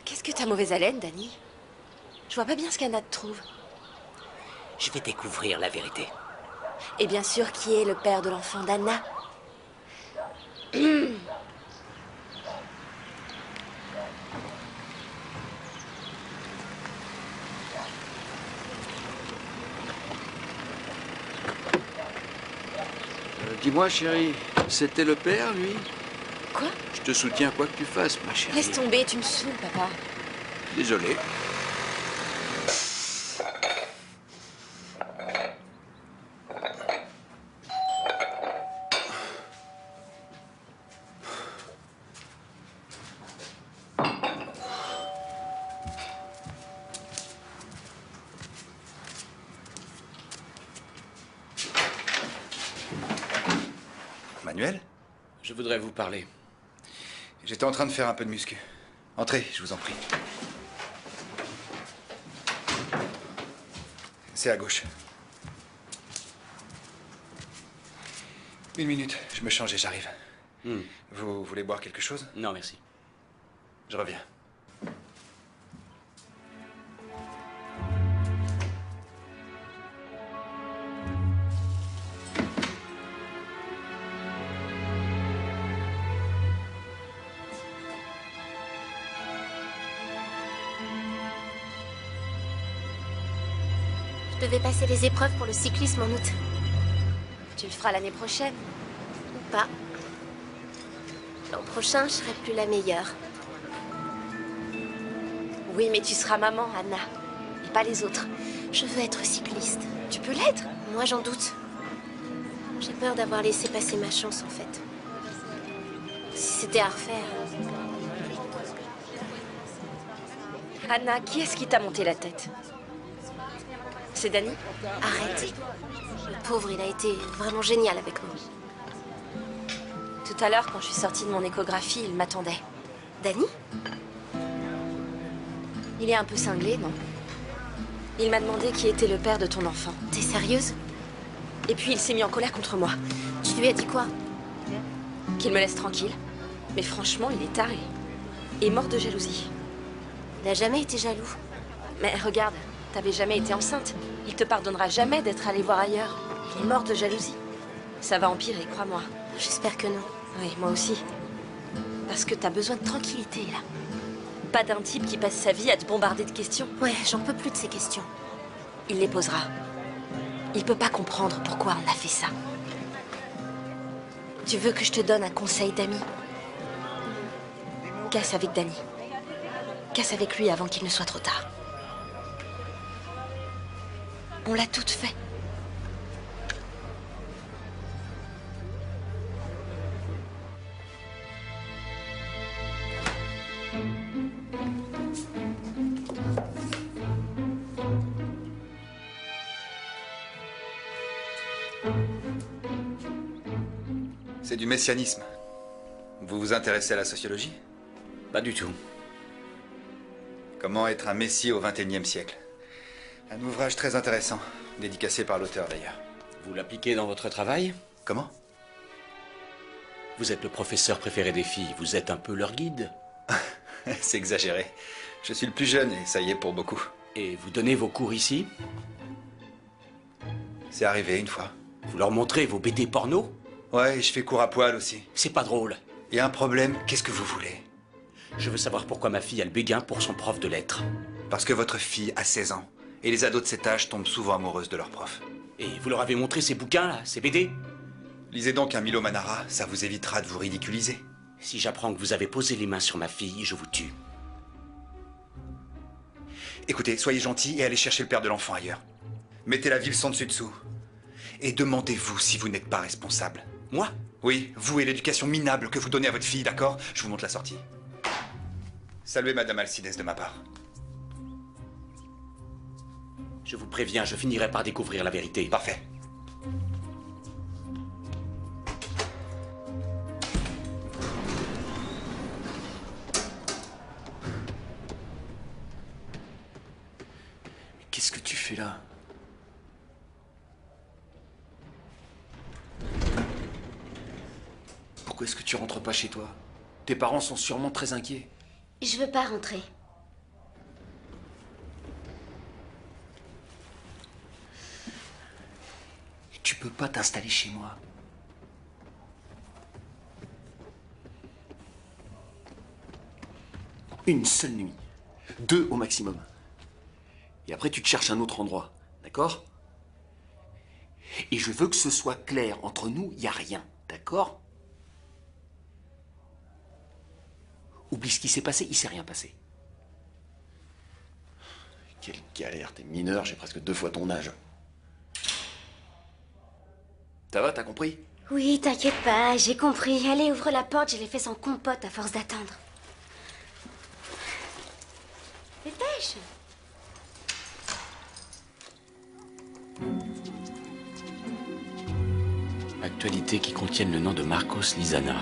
Qu'est-ce que t'as mauvaise haleine, Danny? Je vois pas bien ce qu'Anna te trouve. Je vais découvrir la vérité. Et bien sûr, qui est le père de l'enfant d'Anna? Dis-moi, chérie, c'était le père, lui? Quoi? Je te soutiens quoi que tu fasses, ma chérie. Laisse tomber, tu me saoules, papa. Désolé. Manuel? Je voudrais vous parler. J'étais en train de faire un peu de muscu. Entrez, je vous en prie. C'est à gauche. 1 minute, je me change et j'arrive. Vous voulez boire quelque chose? Non, merci. Je reviens. Je devais passer les épreuves pour le cyclisme en août. Tu le feras l'année prochaine. Ou pas. L'an prochain, je serai plus la meilleure. Oui, mais tu seras maman, Anna. Et pas les autres. Je veux être cycliste. Tu peux l'être? Moi, j'en doute. J'ai peur d'avoir laissé passer ma chance, en fait. Si c'était à refaire... Anna, qui est-ce qui t'a monté la tête? C'est Danny? Arrête. Le pauvre, il a été vraiment génial avec moi. Tout à l'heure, quand je suis sortie de mon échographie, il m'attendait. Danny? Il est un peu cinglé, non? Il m'a demandé qui était le père de ton enfant. T'es sérieuse? Et puis il s'est mis en colère contre moi. Tu lui as dit quoi? Qu'il me laisse tranquille. Mais franchement, il est taré. Et mort de jalousie. Il n'a jamais été jaloux. Mais regarde, t'avais jamais été enceinte. Il te pardonnera jamais d'être allé voir ailleurs. Il est mort de jalousie. Ça va empirer, crois-moi. J'espère que non. Oui, moi aussi. Parce que t'as besoin de tranquillité, là. Pas d'un type qui passe sa vie à te bombarder de questions. Ouais, j'en peux plus de ces questions. Il les posera. Il peut pas comprendre pourquoi on a fait ça. Tu veux que je te donne un conseil d'ami? Casse avec Danny. Casse avec lui avant qu'il ne soit trop tard. On l'a toute fait. C'est du messianisme. Vous vous intéressez à la sociologie? Pas du tout. Comment être un messie au XXIe siècle? Un ouvrage très intéressant, dédicacé par l'auteur d'ailleurs. Vous l'appliquez dans votre travail? Comment? Vous êtes le professeur préféré des filles, vous êtes un peu leur guide. C'est exagéré. Je suis le plus jeune et ça y est pour beaucoup. Et vous donnez vos cours ici? C'est arrivé une fois. Vous leur montrez vos BD porno? Ouais, et je fais cours à poil aussi. C'est pas drôle. Il y a un problème, qu'est-ce que vous voulez? Je veux savoir pourquoi ma fille a le béguin pour son prof de lettres. Parce que votre fille a 16 ans. Et les ados de cet âge tombent souvent amoureuses de leur prof. Et vous leur avez montré ces bouquins là, ces BD? Lisez donc un Milo Manara, ça vous évitera de vous ridiculiser. Si j'apprends que vous avez posé les mains sur ma fille, je vous tue. Écoutez, soyez gentil et allez chercher le père de l'enfant ailleurs. Mettez la ville sans dessus-dessous. Et demandez-vous si vous n'êtes pas responsable. Moi? Oui, vous et l'éducation minable que vous donnez à votre fille, d'accord? Je vous montre la sortie. Saluez Madame Alcides de ma part. Je vous préviens, je finirai par découvrir la vérité. Parfait. Qu'est-ce que tu fais là? Pourquoi est-ce que tu rentres pas chez toi? Tes parents sont sûrement très inquiets. Je veux pas rentrer. Tu peux pas t'installer chez moi. Une seule nuit. 2 au maximum. Et après, tu te cherches un autre endroit. D'accord? Et je veux que ce soit clair. Entre nous, il n'y a rien. D'accord? Oublie ce qui s'est passé, il s'est rien passé. Quelle galère, t'es mineur, j'ai presque 2 fois ton âge. Ça va, t'as compris? Oui, t'inquiète pas, j'ai compris. Allez, ouvre la porte, je l'ai fait sans compote à force d'attendre. Dépêche. Actualités qui contiennent le nom de Marcos Lizana.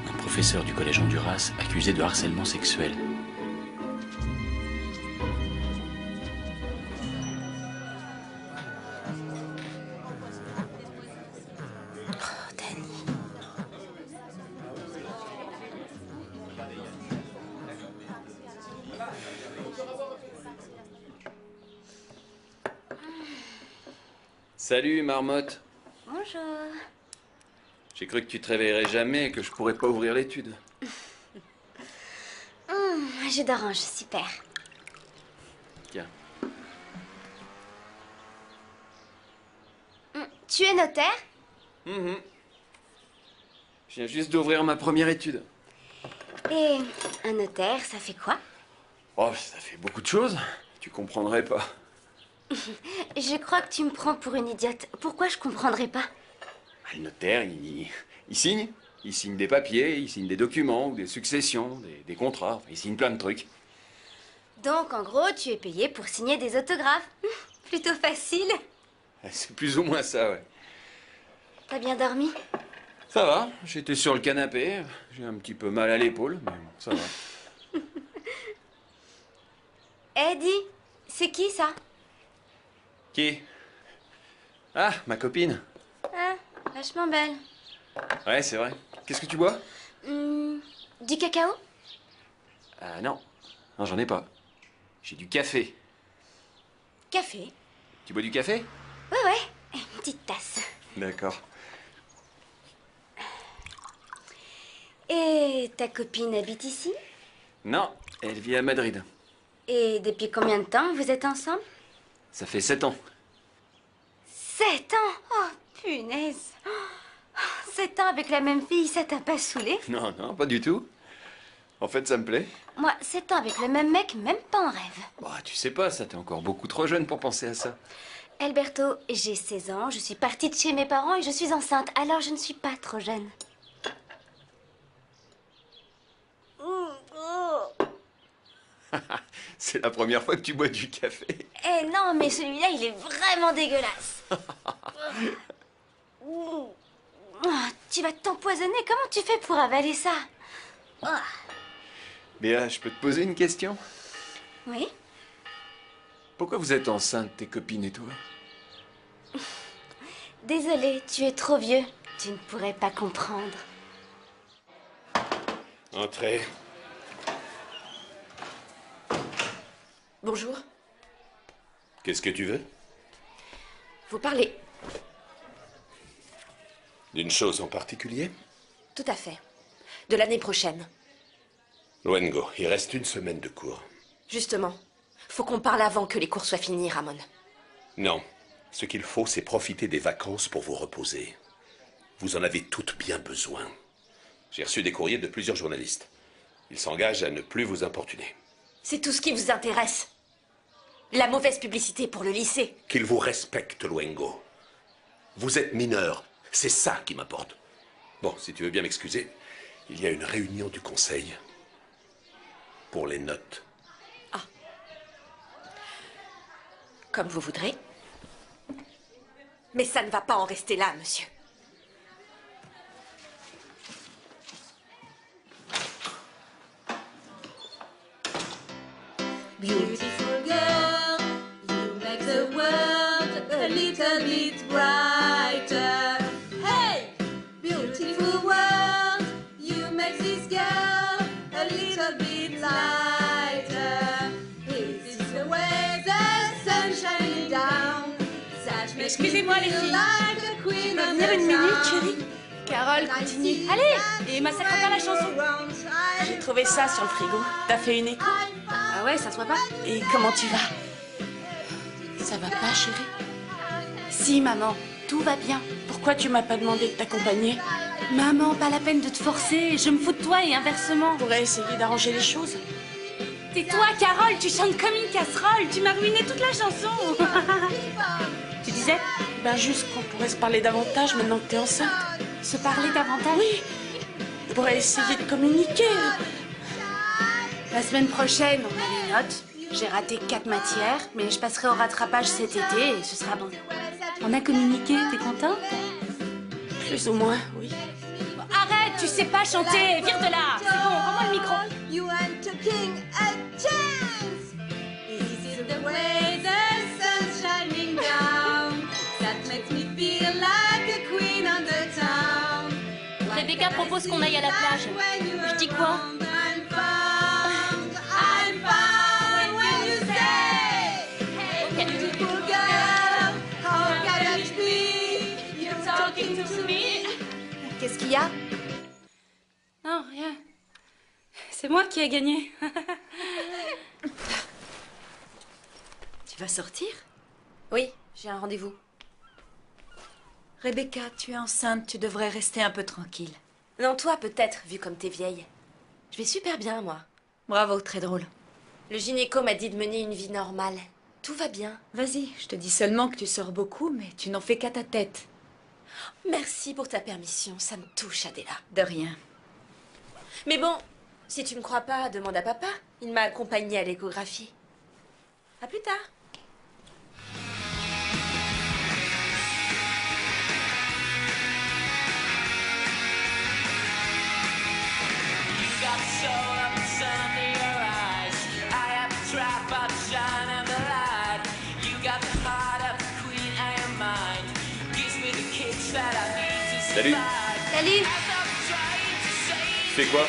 Un professeur du collège Honduras accusé de harcèlement sexuel. Salut, marmotte. Bonjour. J'ai cru que tu te réveillerais jamais et que je pourrais pas ouvrir l'étude. Jus d'orange, super. Tiens. Tu es notaire? Je viens juste d'ouvrir ma première étude. Et un notaire, ça fait quoi? Oh, ça fait beaucoup de choses. Tu comprendrais pas. Je crois que tu me prends pour une idiote. Pourquoi je comprendrais pas? Le notaire, il signe. Il signe des papiers, il signe des documents, ou des successions, des contrats. Enfin, il signe plein de trucs. Donc, en gros, tu es payé pour signer des autographes. Plutôt facile. C'est plus ou moins ça, ouais. T'as bien dormi? Ça va, j'étais sur le canapé. J'ai un petit peu mal à l'épaule, mais bon, ça va. Eddie, c'est qui ça? Qui? Ah, ma copine. Ah, vachement belle. Ouais, c'est vrai. Qu'est-ce que tu bois? Du cacao? Ah non. Non, j'en ai pas. J'ai du café. Café? Tu bois du café? Ouais, une petite tasse. D'accord. Et ta copine habite ici? Non, elle vit à Madrid. Et depuis combien de temps vous êtes ensemble? Ça fait 7 ans. 7 ans? Oh, punaise! 7 ans avec la même fille, ça t'a pas saoulé? Non, non, pas du tout. En fait, ça me plaît. Moi, 7 ans avec le même mec, même pas en rêve. Bah, tu sais pas, ça, t'es encore beaucoup trop jeune pour penser à ça. Alberto, j'ai 16 ans, je suis partie de chez mes parents et je suis enceinte, alors je ne suis pas trop jeune. C'est la première fois que tu bois du café. Eh non, mais celui-là, il est vraiment dégueulasse. Tu vas t'empoisonner, comment tu fais pour avaler ça? Béa, je peux te poser une question? Oui? Pourquoi vous êtes enceinte, tes copines et toi? Désolée, tu es trop vieux. Tu ne pourrais pas comprendre. Entrez. Bonjour. Qu'est-ce que tu veux? Vous parlez? D'une chose en particulier? Tout à fait. De l'année prochaine. Luengo, il reste 1 semaine de cours. Justement. Faut qu'on parle avant que les cours soient finis, Ramon. Non. Ce qu'il faut, c'est profiter des vacances pour vous reposer. Vous en avez toutes bien besoin. J'ai reçu des courriers de plusieurs journalistes. Ils s'engagent à ne plus vous importuner. C'est tout ce qui vous intéresse. La mauvaise publicité pour le lycée. Qu'ils vous respectent, Luengo. Vous êtes mineur. C'est ça qui m'importe. Bon, si tu veux bien m'excuser, il y a une réunion du conseil pour les notes. Comme vous voudrez. Mais ça ne va pas en rester là, monsieur. Beautiful girl, you make the world a little bit brighter. Hey, beautiful world, you make this girl a little bit lighter. This is the way the sun shining down. Excusez-moi les filles. Tu peux venir une minute, chérie? Carole, continue. Allez, et massacre pas la chanson. J'ai trouvé ça sur le frigo. T'as fait une écho? Ah ouais, ça se voit pas? Et comment tu vas? Ça va pas, chérie? Si, maman, tout va bien. Pourquoi tu m'as pas demandé de t'accompagner? Maman, pas la peine de te forcer. Je me fous de toi et inversement. On pourrait essayer d'arranger les choses. Tais-toi, Carole, tu chantes comme une casserole. Tu m'as ruiné toute la chanson. Tu disais? Ben juste qu'on pourrait se parler davantage maintenant que t'es enceinte. Se parler davantage? Oui. On pourrait essayer de communiquer. La semaine prochaine, on a les notes. J'ai raté 4 matières, mais je passerai au rattrapage cet été et ce sera bon. On a communiqué, t'es contente? Plus ou moins, oui. Arrête, tu sais pas chanter, vire de là. C'est bon, rends-moi le micro. You want taking a chance. This is the way the sun's shining down. That makes me feel like a queen on the town. Rebecca propose qu'on aille à la plage. Je dis quoi? I'm found when you say, hey, beautiful girl, how can it be? You're talking to me. Qu'est-ce qu'il y a? Non, rien. C'est moi qui ai gagné. Tu vas sortir? Oui, j'ai un rendez-vous. Rebecca, tu es enceinte, tu devrais rester un peu tranquille. Non, toi peut-être, vu comme t'es vieille. Je vais super bien, moi. Bravo, très drôle. Le gynéco m'a dit de mener une vie normale. Tout va bien. Vas-y, je te dis seulement que tu sors beaucoup, mais tu n'en fais qu'à ta tête. Merci pour ta permission, ça me touche, Adela. De rien. Mais bon, si tu me crois pas, demande à papa. Il m'a accompagnée à l'échographie. À plus tard. Salut. Salut. Tu fais quoi?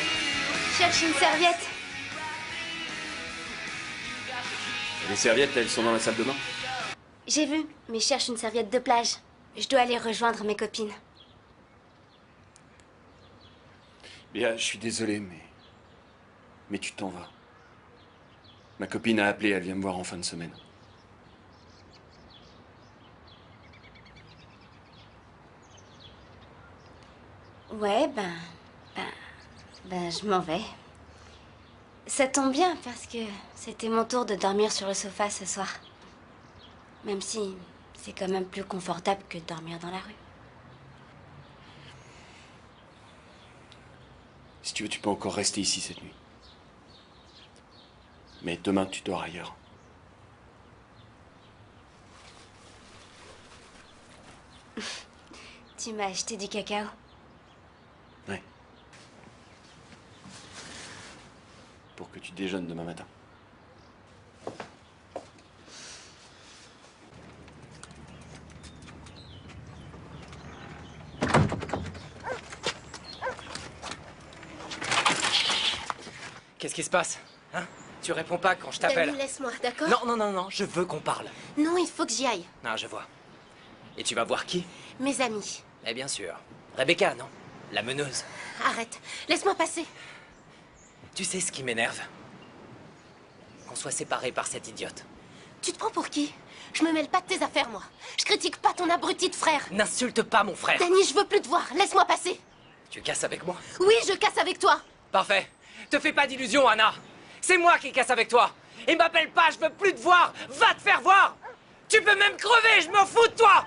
Je cherche une serviette. Les serviettes, elles sont dans la salle de bain? J'ai vu, mais je cherche une serviette de plage. Je dois aller rejoindre mes copines. Léa, je suis désolé, mais tu t'en vas. Ma copine a appelé, elle vient me voir en fin de semaine. Ouais, je m'en vais. Ça tombe bien parce que c'était mon tour de dormir sur le sofa ce soir. Même si c'est quand même plus confortable que de dormir dans la rue. Si tu veux, tu peux encore rester ici cette nuit. Mais demain, tu dors ailleurs. Tu m'as acheté du cacao. Ouais. Pour que tu déjeunes demain matin. Qu'est-ce qui se passe? Hein? Tu réponds pas quand je t'appelle. Danny, laisse-moi, d'accord? Non, je veux qu'on parle. Non, il faut que j'y aille. Ah, je vois. Et tu vas voir qui? Mes amis. Eh bien sûr. Rebecca, non? La meneuse. Arrête, laisse-moi passer. Tu sais ce qui m'énerve? Qu'on soit séparés par cette idiote. Tu te prends pour qui? Je me mêle pas de tes affaires, moi. Je critique pas ton abruti de frère. N'insulte pas mon frère. Danny, je veux plus te voir. Laisse-moi passer. Tu casses avec moi? Oui, je casse avec toi. Parfait. Te fais pas d'illusions, Anna. C'est moi qui casse avec toi. Et m'appelle pas, je veux plus te voir. Va te faire voir. Tu peux même crever, je m'en fous de toi.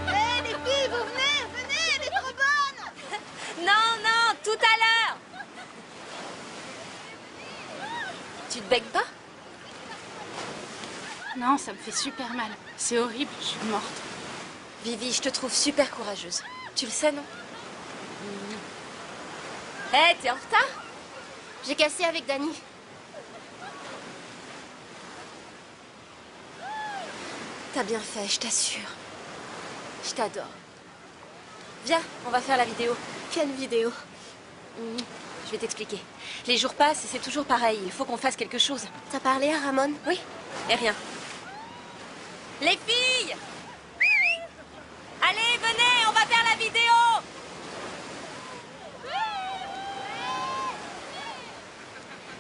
Hé, les filles, vous venez, elle est trop bonne. Non, tout à l'heure. Tu te baignes pas? Non, ça me fait super mal. C'est horrible, je suis morte. Vivi, je te trouve super courageuse. Tu le sais, non? Hé, t'es en retard? J'ai cassé avec Dani. T'as bien fait, je t'assure. Je t'adore. Viens, on va faire la vidéo. Quelle vidéo? Je vais t'expliquer. Les jours passent et c'est toujours pareil. Il faut qu'on fasse quelque chose. T'as parlé à Ramon? Oui, et rien. Les filles! Allez, venez, on va faire la vidéo!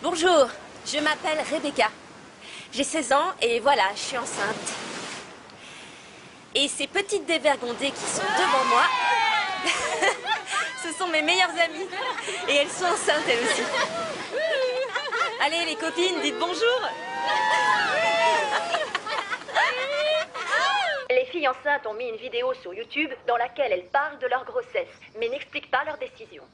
Bonjour, je m'appelle Rebecca. J'ai 16 ans et voilà, je suis enceinte. Et ces petites dévergondées qui sont devant moi, ce sont mes meilleures amies. Et elles sont enceintes, elles aussi. Allez, les copines, dites bonjour. Les filles enceintes ont mis une vidéo sur YouTube dans laquelle elles parlent de leur grossesse, mais n'expliquent pas leur décision.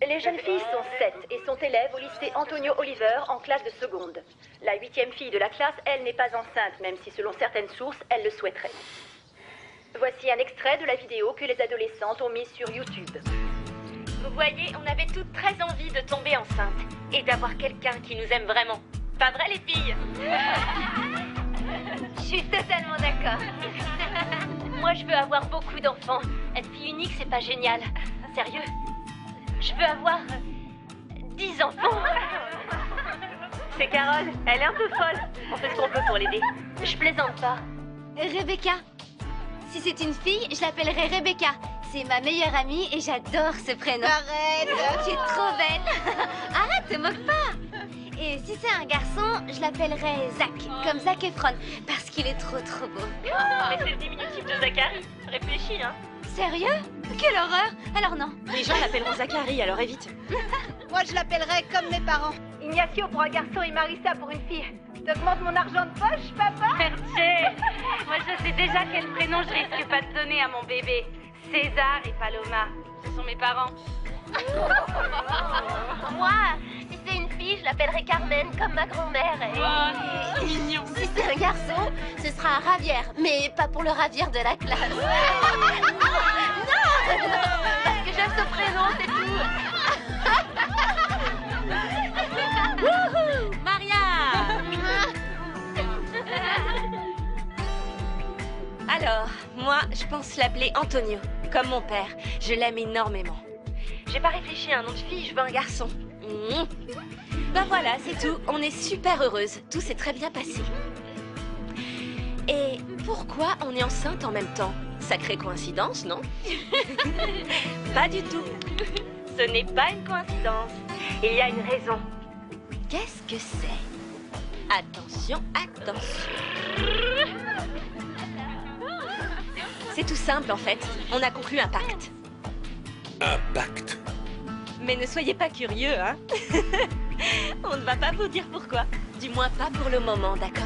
Les jeunes filles sont 7 et sont élèves au lycée Antonio Oliver en classe de seconde. La 8e fille de la classe, elle, n'est pas enceinte, même si selon certaines sources, elle le souhaiterait. Voici un extrait de la vidéo que les adolescentes ont mise sur YouTube. Vous voyez, on avait toutes très envie de tomber enceinte et d'avoir quelqu'un qui nous aime vraiment. Pas vrai, les filles? Je suis totalement d'accord. Moi, je veux avoir beaucoup d'enfants. Être fille unique, c'est pas génial. Sérieux? Je veux avoir 10 enfants. C'est Carole, elle est un peu folle. On fait ce qu'on peut pour l'aider. Je plaisante pas. Rebecca. Si c'est une fille, je l'appellerai Rebecca. C'est ma meilleure amie et j'adore ce prénom. Arrête! Tu es trop belle. Arrête, te moque pas. Et si c'est un garçon, je l'appellerai Zach, comme Zac Efron, parce qu'il est trop beau. Mais c'est le diminutif de Zachary. Réfléchis, hein. Sérieux? Quelle horreur! Alors non. Les gens l'appelleront Zachary, alors évite. Moi, je l'appellerai comme mes parents. Ignacio pour un garçon et Marissa pour une fille. T'augmentes mon argent de poche, papa? Perché. Moi, je sais déjà quel prénom je risque pas de donner à mon bébé. César et Paloma. Ce sont mes parents. Moi, si c'est une fille, je l'appellerai Carmen, comme ma grand-mère. Oh, c'est mignon. Si c'est un garçon, ce sera un ravière, mais pas pour le ravir de la classe. Non, parce que j'aime ce prénom, c'est tout. Wouhou, Maria. Alors, moi, je pense l'appeler Antonio, comme mon père. Je l'aime énormément. J'ai pas réfléchi à un nom de fille, je veux un garçon. Ben voilà, c'est tout. On est super heureuses. Tout s'est très bien passé. Et pourquoi on est enceinte en même temps? Sacrée coïncidence, non? Pas du tout. Ce n'est pas une coïncidence. Il y a une raison. Qu'est-ce que c'est? Attention, attention. C'est tout simple en fait. On a conclu un pacte. Un pacte? Mais ne soyez pas curieux, hein. On ne va pas vous dire pourquoi. Du moins pas pour le moment, d'accord?